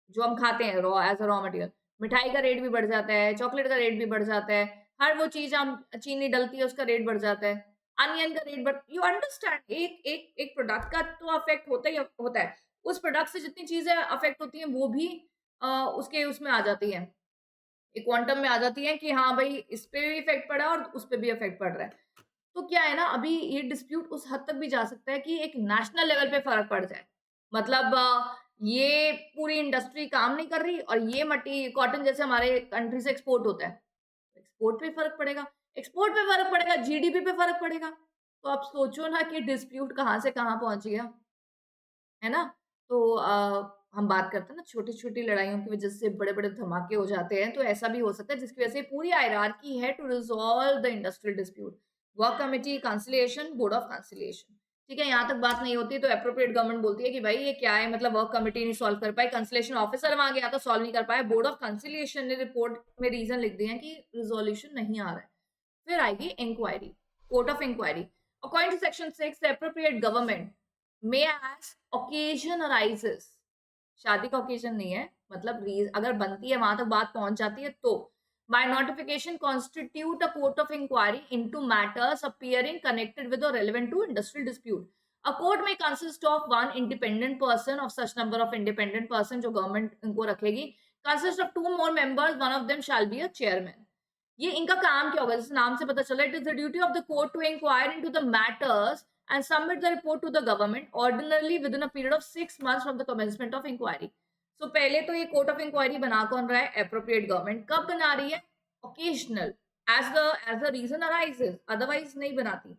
जो हम खाते हैं एज़ अ रॉ मटेरियल। मिठाई का रेट भी बढ़ जाता है, चॉकलेट का रेट भी बढ़ जाता है, हर वो चीज़ हम चीनी डलती है उसका रेट बढ़ जाता है, अनियन का रेट बढ़ यू अंडरस्टैंड एक एक एक प्रोडक्ट का तो अफ़ेक्ट होता ही होता है। उस प्रोडक्ट से जितनी चीज़ें अफ़ेक्ट होती हैं वो भी उसके उसमें आ जाती हैं। एक क्वांटम में आ जाती है कि हाँ भाई इस पे भी इफेक्ट पड़ा और उस पे भी इफेक्ट पड़ रहा है। तो क्या है ना अभी ये डिस्प्यूट उस हद तक भी जा सकता है कि एक नेशनल लेवल पे फ़र्क पड़ जाए। मतलब ये पूरी इंडस्ट्री काम नहीं कर रही और ये मट्टी कॉटन जैसे हमारे कंट्री से एक्सपोर्ट होता है। एक्सपोर्ट पे फ़र्क पड़ेगा, एक्सपोर्ट पे फ़र्क पड़ेगा, जीडीपी पे फ़र्क पड़ेगा। तो आप सोचो ना कि डिस्प्यूट कहाँ से कहाँ पहुँच गया। है ना? तो हम बात करते हैं ना छोटी-छोटी लड़ाइयों की वज़ह से बड़े-बड़े धमाके हो जाते हैं, तो ऐसा भी हो सकता है जिसकी वज़ह से पूरी हायरार्की है to resolve the industrial dispute. Work committee, conciliation, board of conciliation. ठीक है? यहाँ तक बात नहीं होती तो एप्रोप्रिएट गवर्नमेंट बोलती है कि भाई ये क्या है मतलब वर्क कमिटी नहीं सॉल्व कर पाई, कंसिलिएशन ऑफिसर वहाँ गया तो सॉल्व नहीं कर पाया, बोर्ड ऑफ कंसिलिएशन ने रिपोर्ट में रीज़न लिख दिए हैं कि रिज़ॉल्यूशन नहीं आ रहा है। फिर आएगी inquiry, court of inquiry. According to section 6 the appropriate government may as occasion arises शादी का ओकेज़न नहीं है, मतलब रीज़ अगर बनती है वहाँ तक बात पहुँच जाती है तो by notification constitute a court of inquiry into matters appearing connected with or relevant to industrial dispute. A court may consist of one independent person of such number of independent person जो government इनको रखेगी, consist of two more members, one of them shall be a chairman. ये इनका काम क्या होगा जैसे नाम से पता चला it is the duty of the court to inquire into the matters and submit the report to the government ordinarily with in a period of 6 months from the commencement of inquiry. So पहले तो ये कोर्ट ऑफ इंक्वायरी बना कौन रहा है एप्रोप्रिएट गवर्नमेंट कब बना रही है occasional as the reason arises otherwise नहीं बनाती।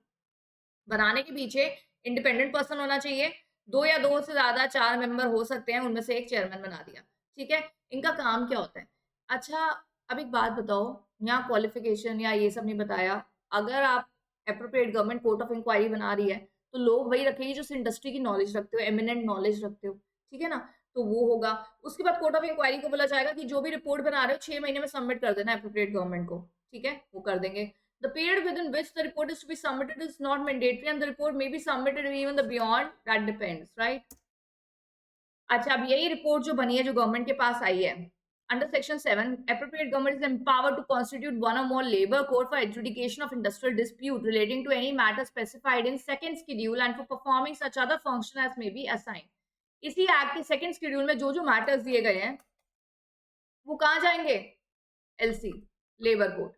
बनाने के पीछे इंडिपेंडेंट पर्सन होना चाहिए, दो या दो से ज्यादा चार मेंबर हो सकते हैं उनमें से एक चेयरमैन बना दिया। ठीक है, इनका काम क्या होता है? अच्छा, अब एक बात बताओ, यहाँ क्वालिफिकेशन या ये सब नहीं बताया। अगर आप appropriate government court of inquiry बना रही है तो लोग वही रखेगी जो इंडस्ट्री की नॉलेज रखते हो, एमिनेंट नॉलेज रखते हो। ठीक है ना? तो वो होगा। उसके बाद कोर्ट ऑफ इंक्वायरी को बोला जाएगा कि जो भी रिपोर्ट बना रहे हो 6 महीने में सबमिट कर देना एप्रोप्रिएट गवर्नमेंट को। ठीक है, वो कर देंगे। The period within which the report is to be submitted is not mandatory and the report may be submitted even the beyond that depends, right? अच्छा, अब यही रिपोर्ट जो बनी है जो गवर्नमेंट के पास आई है under section 7 appropriate government is empowered to constitute one or more labor court for adjudication of industrial dispute relating to any matter specified in second schedule and for performing such other function as may be assigned. इसी एक्ट के सेकंड शेड्यूल में जो जो मैटर्स दिए गए हैं वो कहाँ जाएंगे? LC, labour code.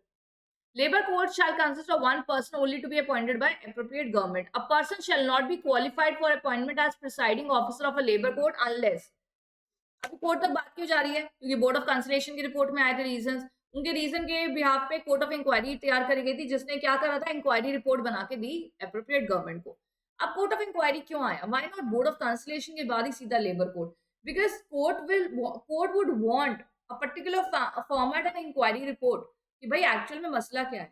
Labor court shall consist of one person only to be appointed by appropriate government. A person shall not be qualified for appointment as presiding officer of a labor court unless. अभी कोर्ट तक बात क्यों जा रही है? क्योंकि बोर्ड ऑफ कंसलेशन की रिपोर्ट में आए थे रीजंस. उनके रीजन के बिहाफ पे कोर्ट ऑफ इंक्वायरी तैयार करी गई थी, जिसने क्या करा था? इंक्वायरी रिपोर्ट बना के दी अप्रोप्रिएट गवर्नमेंट को. अब कोर्ट ऑफ इंक्वायरी क्यों आया? Why not board of conciliation के बाद ही सीधा labour court? Because court would want a particular format and inquiry report कि भाई एक्चुअल में मसला क्या है.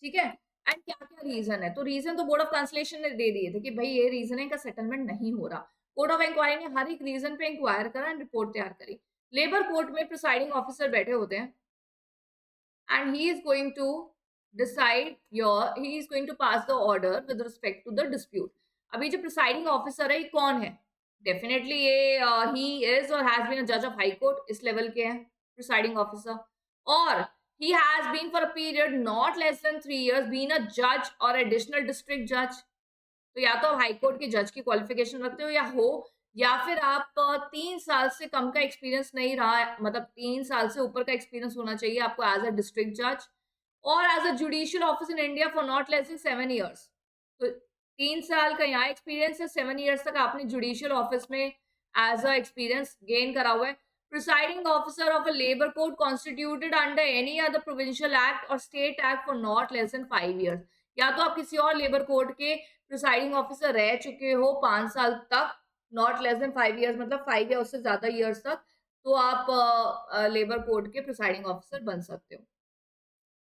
ठीक है, एंड क्या क्या रीजन है. तो रीजन तो बोर्ड ऑफ कंसलेशन ने दे दिए थे कि भाई ये रीजन है, इनका सेटलमेंट नहीं हो रहा. कोर्ट ऑफ इंक्वायरी ने हर एक रीजन पे इंक्वायर करा एंड रिपोर्ट तैयार करी. लेबर कोर्ट में प्रिसाइडिंग ऑफिसर बैठे होते हैं and he is going to decide he is going to pass the order with respect to the dispute. अभी जो प्रिसाइडिंग ऑफिसर है ये कौन है? डेफिनेटली ये ही इज और हैज बीन अ जज ऑफ हाई कोर्ट, इस लेवल के हैं प्रिसाइडिंग ऑफिसर. और he has been for a period not less than 3 years been a judge or additional district judge. तो या तो आप हाई कोर्ट के जज की क्वालिफिकेशन रखते हो या फिर आप 3 साल से कम का एक्सपीरियंस नहीं रहा है, मतलब 3 साल से ऊपर का एक्सपीरियंस होना चाहिए आपको एज अ डिस्ट्रिक्ट जज और as a judicial office in India for not less than 7 years. तो 3 साल का यहाँ एक्सपीरियंस है, 7 years तक आपने जुडिशियल ऑफिस में एज अ एक्सपीरियंस गेन करा हुआ है. Presiding officer of a labor court constituted under any other provincial act or state act for not less than 5 years. या तो आप किसी और लेबर कोर्ट के प्रिसाइडिंग ऑफिसर रह चुके हो 5 साल तक, नॉट लेस देन 5 years मतलब 5 या उससे ज्यादा ईयर्स तक, तो आप लेबर कोर्ट के प्रिसाइडिंग ऑफिसर बन सकते हो.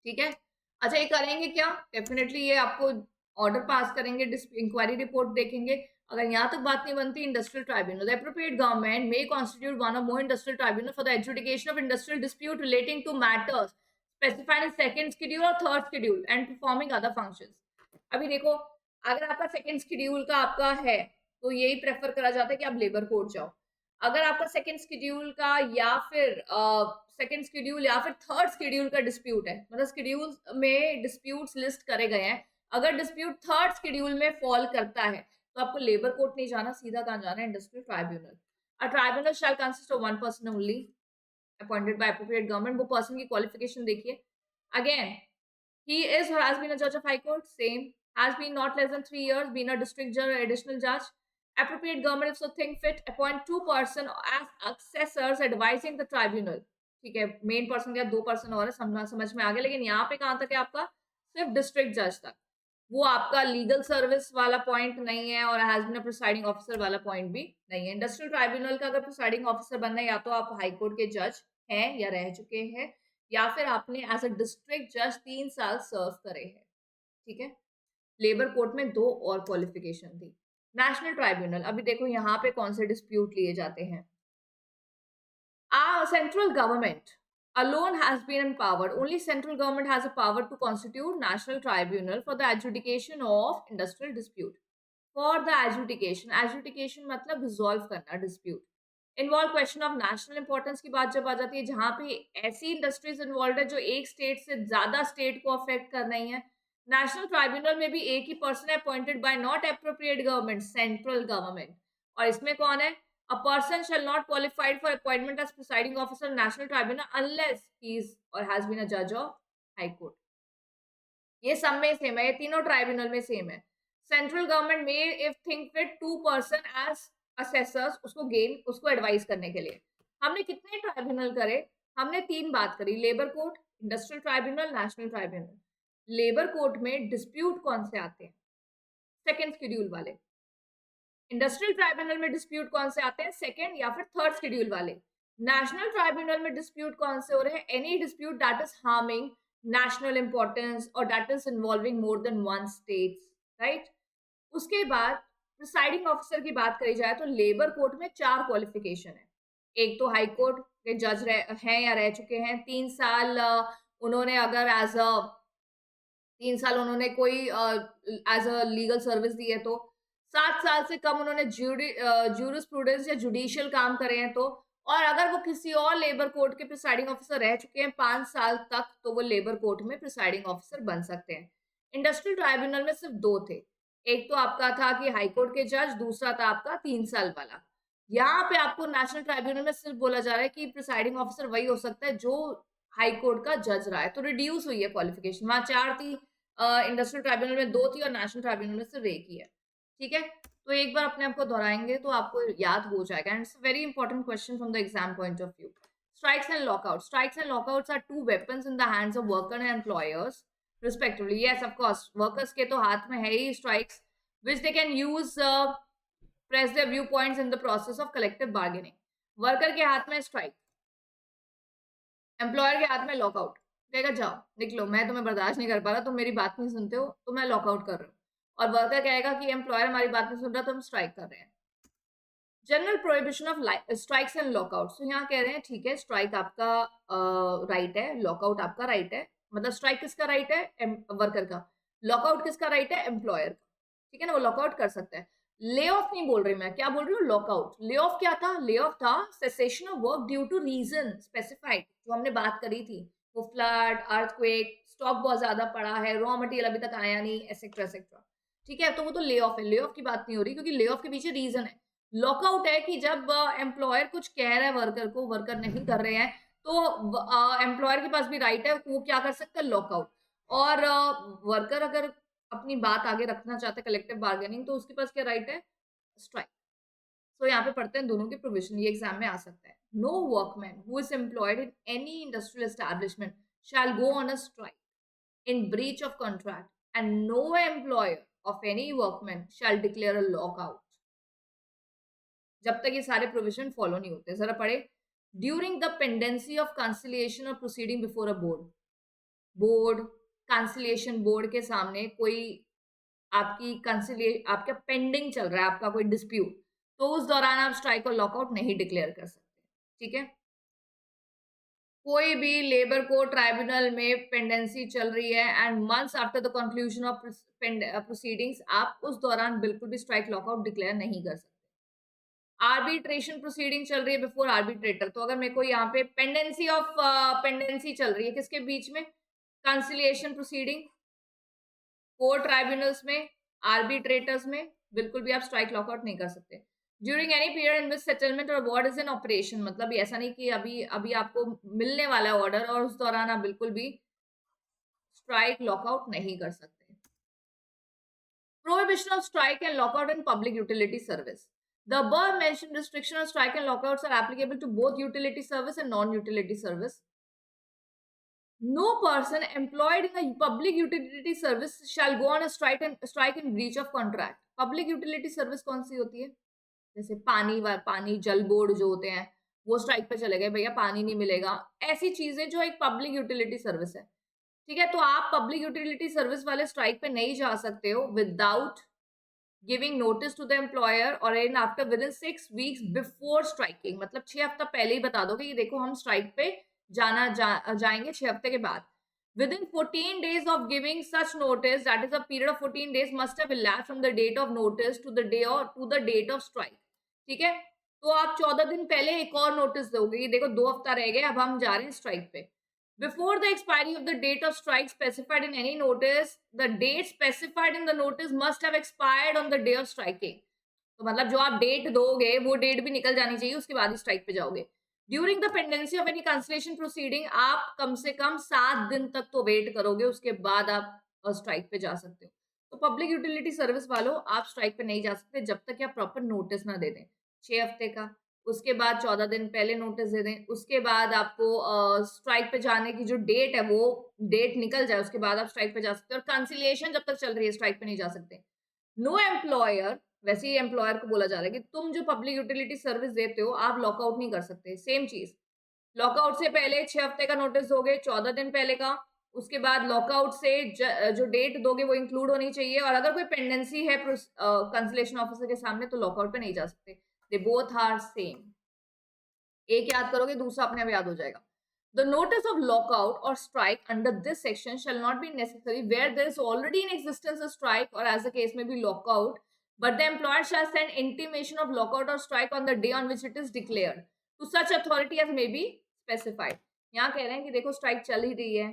ठीक है, अच्छा ये करेंगे क्या? डेफिनेटली ये आपको ऑर्डर पास करेंगे, इंक्वायरी रिपोर्ट देखेंगे. अगर यहाँ तक बात नहीं बनती, industrial tribunal. The appropriate government may constitute one और more industrial tribunal for the adjudication of industrial dispute relating to matters specified in second schedule और third schedule and performing other functions. अभी देखो, अगर आपका सेकंड शेड्यूल का आपका है तो यही प्रेफर करा जाता है कि आप लेबर कोर्ट जाओ. अगर आपका सेकंड शेड्यूल का या फिर सेकंड शेड्यूल या फिर थर्ड शेड्यूल का डिस्प्यूट है, मतलब शेड्यूल में डिस्प्यूट्स लिस्ट करे गए हैं, अगर डिस्प्यूट थर्ड शेड्यूल में फॉल करता है तो आपको लेबर कोर्ट नहीं जाना, सीधा कहाँ जाना है? Industrial tribunal. A tribunal shell consist of one person only appointed by appropriate government. वो पर्सन की क्वालिफिकेशन देखिए. Again, he is or has been a judge of high court, same, has been not less than 3 years, been a district judge or additional judge. Appropriate government if so think fit appoint 2 person as assessors advising the tribunal. ठीक है, मेन पर्सन या 2 पर्सन और है, समझ में आ गया. लेकिन यहाँ पे कहाँ तक है आपका? सिर्फ डिस्ट्रिक्ट जज तक. वो आपका लीगल सर्विस वाला पॉइंट नहीं है और has been a presiding officer वाला पॉइंट भी नहीं है. इंडस्ट्रियल ट्राइब्यूनल का अगर प्रिसाइडिंग ऑफिसर बनना है, या तो आप हाई कोर्ट के जज हैं या रह चुके हैं, या फिर आपने एज अ डिस्ट्रिक्ट जज 3 साल सर्व करे हैं. ठीक है, लेबर कोर्ट में 2 और क्वालिफिकेशन थी. नेशनल ट्राइब्यूनल, अभी देखो यहाँ पे कौन से डिस्प्यूट लिए जाते हैं. Central government alone has been empowered. Only central government has a power to constitute national tribunal for the adjudication of industrial dispute. For the adjudication मतलब resolve करना dispute. Involve question of national importance की बात जब आ जाती है, जहां पे ऐसी इंडस्ट्रीज इन्वॉल्व है जो एक स्टेट से ज्यादा स्टेट को अफेक्ट कर रही है. नेशनल ट्राइब्यूनल में भी एक ही person appointed by not appropriate government, central government. और इसमें कौन है? A person shall not qualified for appointment as presiding officer national tribunal unless he is और हैज बीन अ जज ऑफ हाई कोर्ट. ये सब में सेम है, ये तीनों ट्राइब्यूनल में सेम है. सेंट्रल गवर्नमेंट में if think fit 2 person as assessors उसको एडवाइस करने के लिए. हमने कितने ट्राइब्यूनल करे? हमने 3 बात करी, labour court, industrial tribunal, national tribunal. Labour court में डिस्प्यूट कौन से आते हैं? सेकेंड शेड्यूल वाले. इंडस्ट्रियल ट्राइब्यूनल में डिस्प्यूट कौन से आते हैं? सेकेंड या फिर थर्ड शेड्यूल वाले. नेशनल ट्राइब्यूनल में डिस्प्यूट कौन से हो रहे हैं? Any dispute that is harming national importance or that is involving more than one states, right? उसके बाद प्रिसाइडिंग ऑफिसर की बात करी जाए तो लेबर कोर्ट में 4 क्वालिफिकेशन है. एक तो हाई कोर्ट के जज हैं या रह चुके हैं, 3 साल उन्होंने अगर 3 साल उन्होंने कोई एज अ लीगल सर्विस दी है तो, 7 साल से कम उन्होंने ज्यूरिस्प्रूडेंस या जुडिशियल काम करे हैं तो, और अगर वो किसी और लेबर कोर्ट के प्रिसाइडिंग ऑफिसर रह चुके हैं 5 साल तक तो वो लेबर कोर्ट में प्रिसाइडिंग ऑफिसर बन सकते हैं. इंडस्ट्रियल ट्राइब्यूनल में सिर्फ 2 थे. एक तो आपका था कि हाई कोर्ट के जज, दूसरा था आपका 3 साल वाला. यहाँ पे आपको नेशनल ट्राइब्यूनल में सिर्फ बोला जा रहा है कि प्रिसाइडिंग ऑफिसर वही हो सकता है जो हाई कोर्ट का जज रहा है, तो रिड्यूस हुई है क्वालिफिकेशन। वहां 4 थी, इंडस्ट्रियल ट्राइब्यूनल में 2 थी और नेशनल ट्राइब्यूनल में सिर्फ 1 ही है। ठीक है, तो एक बार अपने आप को दोहराएंगे तो आपको याद हो जाएगा। And it's very important question from the exam point of view. Strikes and lockout. Strikes and lockouts are two weapons in the hands of worker and employers respectively. Yes, of course, workers के तो हाथ में है ही strikes, which they can use press their viewpoints in the process of collective bargaining. Worker के हाथ में स्ट्राइक, एम्प्लॉयर के हाथ में लॉकआउट। कहेगा जाओ निकलो, मैं तुम्हें बर्दाश्त नहीं कर पा रहा, तुम मेरी बात नहीं सुनते हो तो मैं लॉकआउट कर रहा हूँ। और वर्कर कहेगा कि एम्प्लॉयर हमारी बात नहीं सुन रहा तो हम स्ट्राइक कर रहे हैं। General prohibition of strikes and lockout. तो यहाँ कह रहे हैं ठीक है, स्ट्राइक आपका राइट है, लॉकआउट आपका राइट है। मतलब स्ट्राइक किसका राइट है? वर्कर का। लॉकआउट किसका राइट है? एम्प्लॉयर का। ठीक है ना, वो लॉकआउट कर सकता है। ले ऑफ नहीं बोल रही मैं, क्या बोल रही हूँ? लॉकआउट। ले ऑफ क्या था? ले ऑफ था cessation of work due to reason specified, जो हमने बात करी थी, वो फ्लड, अर्थक्वेक, स्टॉक बहुत ज्यादा पड़ा है, रॉ मटेरियल अभी तक आया नहीं, एसेट्रा एसेट्रा। ठीक है, तो वो तो ले ऑफ है, ले ऑफ की बात नहीं हो रही, क्योंकि ले ऑफ के पीछे रीजन है। लॉकआउट है कि जब एम्प्लॉयर कुछ कह रहा है वर्कर को, वर्कर नहीं कर रहे हैं, तो एम्प्लॉयर के पास भी राइट है, वो क्या कर सकता है? लॉकआउट। और वर्कर अगर अपनी बात आगे रखना चाहते हैं, कलेक्टिव बार्गेनिंग, तो उसके पास क्या राइट है? स्ट्राइक। तो यहाँ पे पढ़ते हैं दोनों के प्रोविजन, ये एग्जाम में आ सकता है। No workman who is employed in any industrial establishment shall go on a strike in breach of contract, and no employer of any workman shall declare a lockout, जब तक ये सारे प्रोविजन फॉलो नहीं होते। जरा पढ़े। During the pendency of conciliation और proceeding before a board. Board, conciliation board के सामने कोई आपकी कंसिलिए आपका पेंडिंग चल रहा है, आपका कोई डिस्प्यूट, तो उस दौरान आप स्ट्राइक और लॉकआउट नहीं डिक्लेयर कर सकते। ठीक है, कोई भी लेबर कोर्ट ट्राइब्यूनल में पेंडेंसी चल रही है and months after the conclusion of proceedings, आप उस दौरान बिल्कुल भी स्ट्राइक लॉकआउट डिक्लेयर नहीं कर सकते। आर्बिट्रेशन प्रोसीडिंग चल रही है बिफोर आर्बिट्रेटर, तो अगर मेरे को यहाँ पे पेंडेंसी चल रही है किसके बीच में? कंसिलिएशन प्रोसीडिंग, कोर्ट ट्राइब्यूनल्स में, आर्बिट्रेटर्स में, बिल्कुल भी आप स्ट्राइक लॉकआउट नहीं कर सकते। During any period in which settlement और अवार्ड इज इन ऑपरेशन, मतलब ऐसा नहीं कि अभी अभी आपको मिलने वाला है ऑर्डर और उस दौरान आप बिल्कुल भी स्ट्राइक लॉकआउट नहीं कर सकते। Prohibition of strike and lockout in public utility service. The above mentioned restriction on strike and lockouts are applicable to both utility service and non-utility service. No person employed in a public utility service shall go on a strike in breach of contract. Public utility service कौन सी होती है? जैसे पानी जल बोर्ड जो होते हैं, वो स्ट्राइक पे चले गए, भैया पानी नहीं मिलेगा। ऐसी चीजें जो एक पब्लिक यूटिलिटी सर्विस है। ठीक है, तो आप पब्लिक यूटिलिटी सर्विस वाले स्ट्राइक पे नहीं जा सकते हो without giving notice to the employer और in after with in 6 weeks before striking. मतलब 6 हफ्ता पहले ही बता दोगे कि देखो हम स्ट्राइक पे जाएंगे 6 हफ्ते के बाद। With in 14 days of giving such notice, that is a period of 14 days must have elapsed from the date of notice to the day or to the date of strike. ठीक है, तो आप 14 दिन पहले एक और नोटिस दोगे कि देखो 2 हफ्ता रह गए, अब हम जा रहे हैं स्ट्राइक पे। Before the expiry of the date of strike specified in any notice, the date specified in the notice must have expired on the day of striking. तो मतलब जो आप डेट दोगे वो डेट भी निकल जानी चाहिए, उसके बाद ही स्ट्राइक पे जाओगे। During the pendency of any consolation proceeding, आप कम से कम 7 दिन तक तो वेट करोगे, उसके बाद आप स्ट्राइक पे जा सकते हो। तो पब्लिक यूटिलिटी सर्विस वालों, आप स्ट्राइक पे नहीं जा सकते जब तक आप प्रॉपर नोटिस ना दे दें 6 हफ्ते का। उसके बाद 14 दिन पहले नोटिस दे दें, उसके बाद आपको स्ट्राइक पे जाने की जो डेट है वो डेट निकल जाए, उसके बाद आप स्ट्राइक पे जा सकते हो। और कंसिलिएशन जब तक चल रही है स्ट्राइक पे नहीं जा सकते। नो एम्प्लॉयर, वैसे ही एम्प्लॉयर को बोला जा रहा है कि तुम जो पब्लिक यूटिलिटी सर्विस देते हो आप लॉकआउट नहीं कर सकते। सेम चीज, लॉकआउट से पहले 6 हफ्ते का नोटिस दोगे, 14 दिन पहले का। उसके बाद लॉकआउट से जो डेट दोगे वो इंक्लूड होनी चाहिए, और अगर कोई पेंडेंसी है कंसलेशन ऑफिसर के सामने तो लॉकआउट पे नहीं जा सकते। They both are same. एक याद करोगे दूसरा अपने आप याद हो जाएगा। The notice of lockout or strike under this section shall not be necessary where there is already in existence a strike or as the case may be lockout, but the employer shall send intimation of lockout or strike on the day on which it is declared to such authority as may be specified. यहाँ कह रहे हैं कि देखो स्ट्राइक चल ही रही है,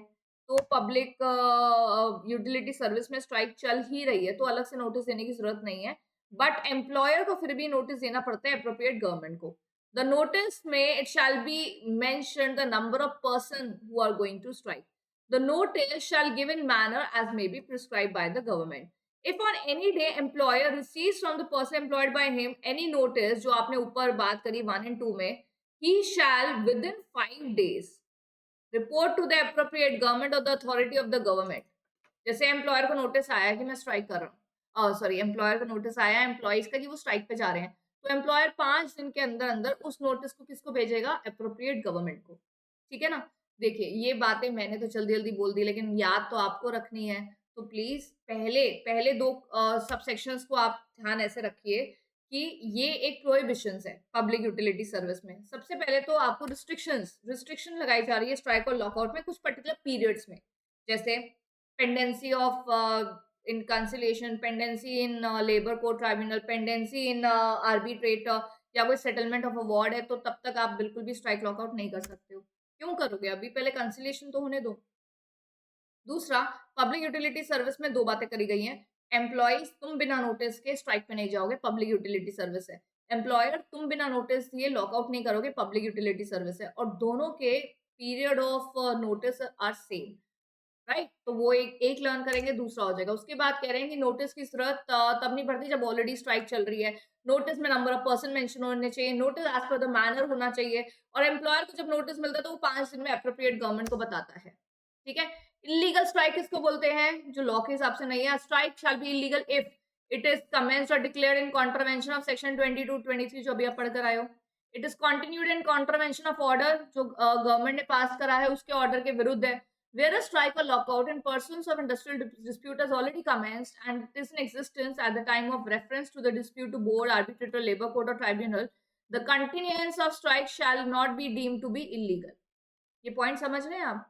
तो पब्लिक यूटिलिटी सर्विस में स्ट्राइक चल ही रही है, तो अलग से नोटिस देने की जरूरत नहीं है। बट एम्प्लॉयर को फिर भी नोटिस देना पड़ता है अप्रोप्रिएट गवर्नमेंट को। द नोटिस में it shall be mention the number of person who are going to strike. The notice shall give in manner as may be prescribe by the government. If on any day employer receives from the person employed by him any notice, जो आपने ऊपर बात करी 1 and 2 में, he shall within 5 days report to the appropriate government or the authority of the government। जैसे एम्प्लॉयर को नोटिस आया कि मैं स्ट्राइक कर रहा हूँ, सॉरी, एम्प्लॉयर को नोटिस आया एम्प्लॉइज का कि वो स्ट्राइक पे जा रहे हैं, तो एम्प्लॉयर 5 दिन के अंदर अंदर उस नोटिस को किसको भेजेगा? अप्रोप्रिएट गवर्नमेंट को। ठीक है ना? देखिए, ये बातें मैंने तो जल्दी जल्दी बोल दी, लेकिन याद तो आपको रखनी है। तो प्लीज पहले पहले दो सब सेक्शंस को आप ध्यान ऐसे रखिए कि ये एक प्रोहिबिशंस है पब्लिक यूटिलिटी सर्विस में। सबसे पहले तो आपको रिस्ट्रिक्शन लगाई जा रही है स्ट्राइक और लॉकआउट में कुछ पर्टिकुलर पीरियड्स में, जैसे pendency of in conciliation, pendency in labor court tribunal, pendency in arbitrator, या कोई सेटलमेंट ऑफ अवार्ड है, तो तब तक आप बिल्कुल भी स्ट्राइक लॉकआउट नहीं कर सकते हो। क्यों करोगे? अभी पहले कंसिलिएशन तो होने दो। दूसरा, पब्लिक यूटिलिटी सर्विस में दो बातें करी गई हैं। एम्प्लॉइज, तुम बिना नोटिस के स्ट्राइक पे नहीं जाओगे, पब्लिक यूटिलिटी सर्विस है। एम्प्लॉयर, तुम बिना नोटिस दिए लॉकआउट नहीं करोगे, पब्लिक यूटिलिटी सर्विस है। और दोनों के period of notice are same, right? तो वो एक लर्न करेंगे, दूसरा हो जाएगा। उसके बाद कह रहे हैं कि नोटिस की जरूरत तब नहीं पड़ती जब ऑलरेडी स्ट्राइक चल रही है। नोटिस में नंबर ऑफ पर्सन मेंशन होने चाहिए, notice as per the manner होना चाहिए, और एम्प्लॉयर को जब नोटिस मिलता है तो वो 5 दिन में अप्रोप्रिएट गवर्नमेंट को बताता है। ठीक है? इलीगल स्ट्राइक किसको बोलते हैं? जो लॉ के हिसाब से नहीं है। Strike shall be illegal if it is commenced और declared in contravention of section 22-23, जो अभी आप पढ़कर आए हो। It is continued in contravention of order, जो गवर्नमेंट ने पास करा है उसके ऑर्डर के विरुद्ध है। Where a strike or lockout in pursuance of industrial dispute has already commenced and it is in existence at the time of reference to the dispute to board, arbitrator, labor court or tribunal, the continuance of strike shall not be deemed to be illegal। ये पॉइंट समझ रहे हैं आप?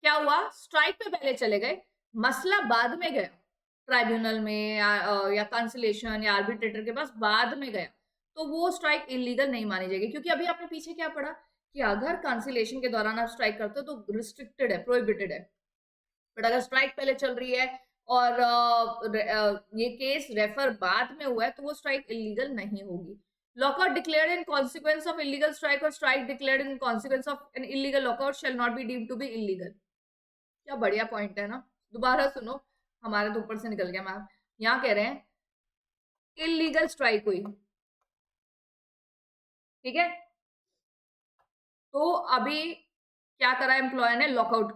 क्या हुआ? स्ट्राइक पे पहले चले गए, मसला बाद में गया ट्राइब्यूनल में या कंसिलेशन या आर्बिट्रेटर के पास, बाद में गया, तो वो स्ट्राइक इलीगल नहीं मानी जाएगी। क्योंकि अभी आपने पीछे क्या पढ़ा कि अगर कंसिलेशन के दौरान आप स्ट्राइक करते हो तो रिस्ट्रिक्टेड है, प्रोहिबिटेड है। बट अगर स्ट्राइक पहले चल रही है और ये केस रेफर बाद में हुआ है तो वो स्ट्राइक इलीगल नहीं होगी। Lockout declared in consequence of illegal strike और strike declared in consequence of an illegal lockout shall not be deemed to be illegal. क्या बढ़िया पॉइंट है ना? दोबारा सुनो, हमारे तो ऊपर से निकल गया मैम। यहाँ कह रहे हैं इलीगल स्ट्राइक हुई, ठीक है, तो अभी क्या करा एम्प्लॉयर ने? लॉकआउट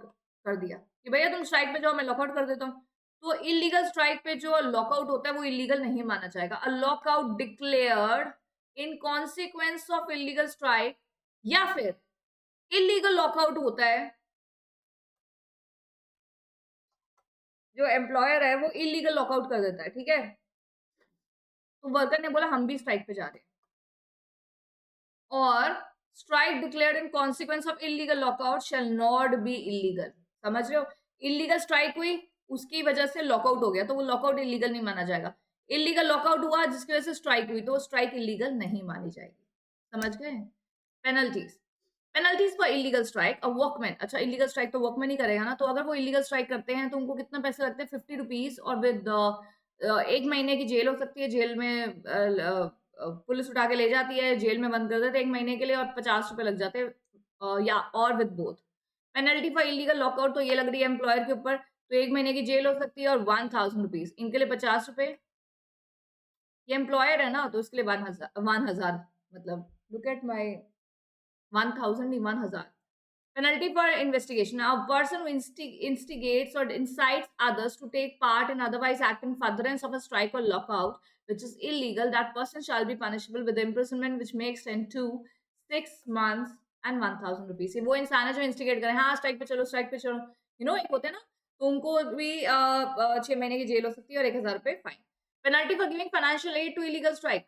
कर दिया कि भैया तुम स्ट्राइक पे जाओ, मैं लॉकआउट कर देता हूँ। तो इलीगल स्ट्राइक पे जो लॉकआउट होता है वो इलीगल नहीं माना जाएगा। A lockout declared in consequence of illegal strike, या फिर इलीगल लॉकआउट होता है, जो एम्प्लॉयर है वो इलीगल लॉकआउट कर देता है, ठीक है, तो वर्कर ने बोला हम भी स्ट्राइक पे जा रहे हैं, और strike declared in consequence of illegal lockout shall not B illegal. समझ रहे हो? इलीगल स्ट्राइक हुई, उसकी वजह से लॉकआउट हो गया, तो वो लॉकआउट इलीगल नहीं माना जाएगा। इलीगल लॉकआउट हुआ जिसकी वजह से स्ट्राइक हुई, तो वो स्ट्राइक इलीगल नहीं मानी जाएगी। समझ गए? Penalties, penalties for illegal strike. अब वर्कमैन, अच्छा इलीगल स्ट्राइक तो वर्कमैन ही करेगा ना, तो अगर वो इलीगल स्ट्राइक करते हैं तो उनको कितना पैसे लगते हैं? 50 रुपीज, और विद 1 महीने की जेल हो सकती है। जेल में पुलिस उठा के ले जाती है, जेल में बंद कर देते 1 महीने के लिए, और 50 रुपए लग जाते हैं, या और with both. Penalty for illegal lockout तो ये लग रही है एम्प्लॉयर के ऊपर, तो 1 महीने की जेल हो सकती है और 1000 रुपीज, इनके लिए 50 रुपए। ये एम्प्लॉयर है ना, तो इसके लिए 1000, मतलब लुक एट माई 1000 नहीं 1000। Penalty for investigation. Now, a person who instigates or incites others to take part in otherwise act in furtherance of a strike or lockout, which is illegal, that person shall be punishable with imprisonment which may extend to 6 months and 1000 rupees। वो इंसान है जो इंस्टिगेट करे, हाँ स्ट्राइक पे चलो, स्ट्राइक पे चलो, एक होते हैं ना, तो उनको भी 6 महीने की जेल हो सकती है और 1000 रुपए fine. Penalty for giving financial aid to illegal strike.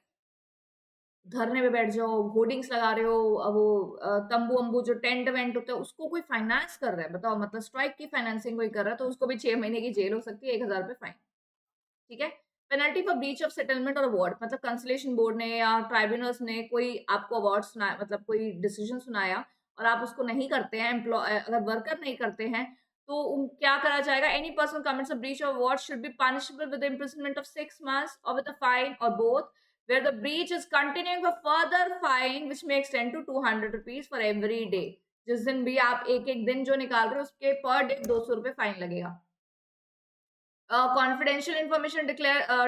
धरने पे बैठ जाओ, होर्डिंग्स लगा रहे हो, वो तंबू वंबू जो टेंट वेंट होता है उसको कोई फाइनेंस कर रहा है, बताओ, मतलब स्ट्राइक की फाइनेंसिंग कोई कर रहा है, तो उसको भी 6 महीने की जेल हो सकती है, 1000 रुपए फाइन। ठीक है? Penalty for breach of settlement और अवार्ड, मतलब कंसलेशन बोर्ड ने या ट्राइब्यूनल्स ने कोई आपको अवार्ड सुनाया, मतलब कोई डिसीजन सुनाया और आप उसको नहीं करते हैं, अगर वर्कर नहीं करते हैं, तो क्या करा जाएगा? Any person commits a breach of what should be punishable with imprisonment of 6 months और विद अ फाइन और both, where the breach is continuing for further fine which may extend to 200 rupees for every day. जिस दिन भी आप एक एक दिन जो निकाल रहे हो उसके पर डे 200 रुपए फाइन लगेगा। कॉन्फिडेंशियल इंफॉर्मेशन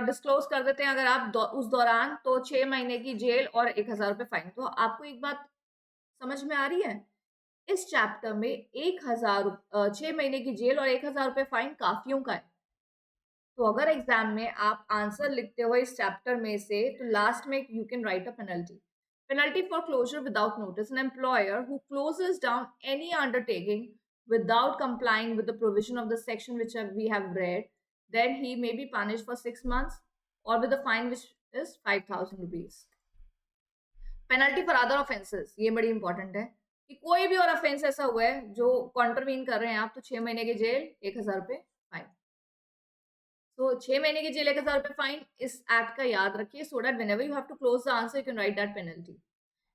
डिस्क्लोज कर देते हैं अगर आप उस दौरान, तो 6 महीने की जेल और 1,000 रुपए फाइन। तो आपको एक बात समझ में आ रही है? इस चैप्टर में 6 महीने की जेल और 1,000 रुपए फाइन काफियों का है। तो अगर एग्जाम में आप आंसर लिखते हो इस चैप्टर में से, तो लास्ट में you can right a penalty. Penalty for closure without notice: an employer who closes down any undertaking without complying with the provision of the section which we have read, then he may be punished for 6 months or with a fine which is 5,000 rupees. Penalty for other offences, ये बड़ी इंपॉर्टेंट है कि कोई भी और ऑफेंस ऐसा हुआ है जो कॉन्ट्रवीन कर रहे हैं आप, तो 6 महीने की जेल, 1,000 रुपए फाइन। तो 6 महीने की जेल, 1,000 रुपए फाइन, इस एक्ट का याद रखिए, so that whenever you have to close the answer you can write that penalty.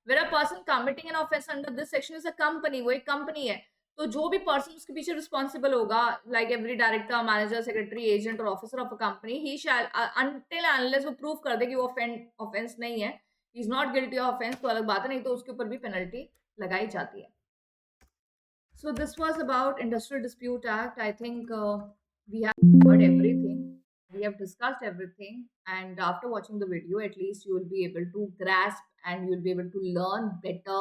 Where a person committing an offense under this section is a company, वो एक कंपनी है, तो जो भी पर्सन उसके पीछे रिस्पॉन्सिबल होगा, like every director, manager, secretary, agent और officer of a company, he shall until unless वो प्रूव कर दे कि वो ऑफेंस नहीं है, he is not guilty of offence, तो अलग बात है, नहीं तो उसके ऊपर भी पेनल्टी लगाई जाती है। So this was about Industrial Dispute Act. I think we have covered everything. We have discussed everything. And after watching the video, at least you will be able to grasp and you will be able to learn better,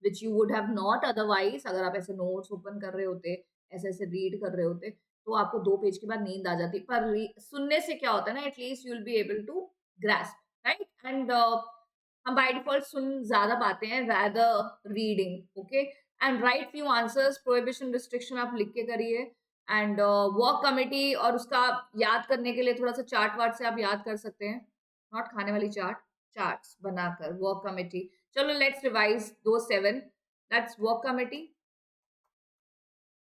which you would have not otherwise. अगर आप ऐसे notes open कर रहे होते, ऐसे ऐसे read कर रहे होते, तो आपको 2 पेज के बाद नींद आ जाती। पर सुनने से क्या होता है ना, at least you will be able to grasp, right? And हम बाय डिफॉल्ट सुन ज्यादा पाते हैं rather reading, okay? And write few answers, prohibition restriction आप लिख के करिए। एंड वर्क कमेटी, और उसका याद करने के लिए थोड़ा सा चार्ट वार्ट से आप याद कर सकते हैं, नॉट खाने वाली चार्ट, चार्ट्स बनाकर वर्क कमेटी। चलो लेट्स रिवाइज दो 7। That's work committee,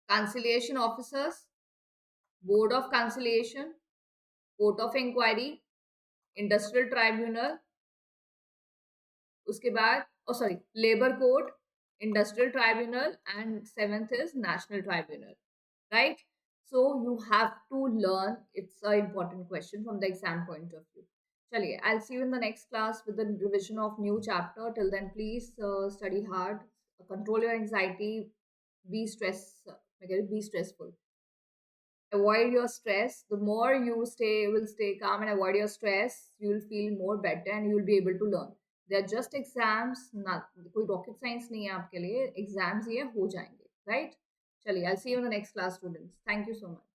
conciliation officers, board of conciliation, court of inquiry, industrial tribunal, उसके बाद sorry labour court, industrial tribunal, and 7th is national tribunal, right? So you have to learn, it's an important question from the exam point of view. Chaliye, I'll see you in the next class with the revision of new chapter. Till then, please study hard, control your anxiety, be be stressful, avoid your stress. The more you stay calm and avoid your stress, you will feel more better and you will be able to learn. They are just exams, not कोई rocket science नहीं है आपके लिए, exams ये हो जाएंगे, right? चलिए, I'll see you in the next class, students. Thank you so much.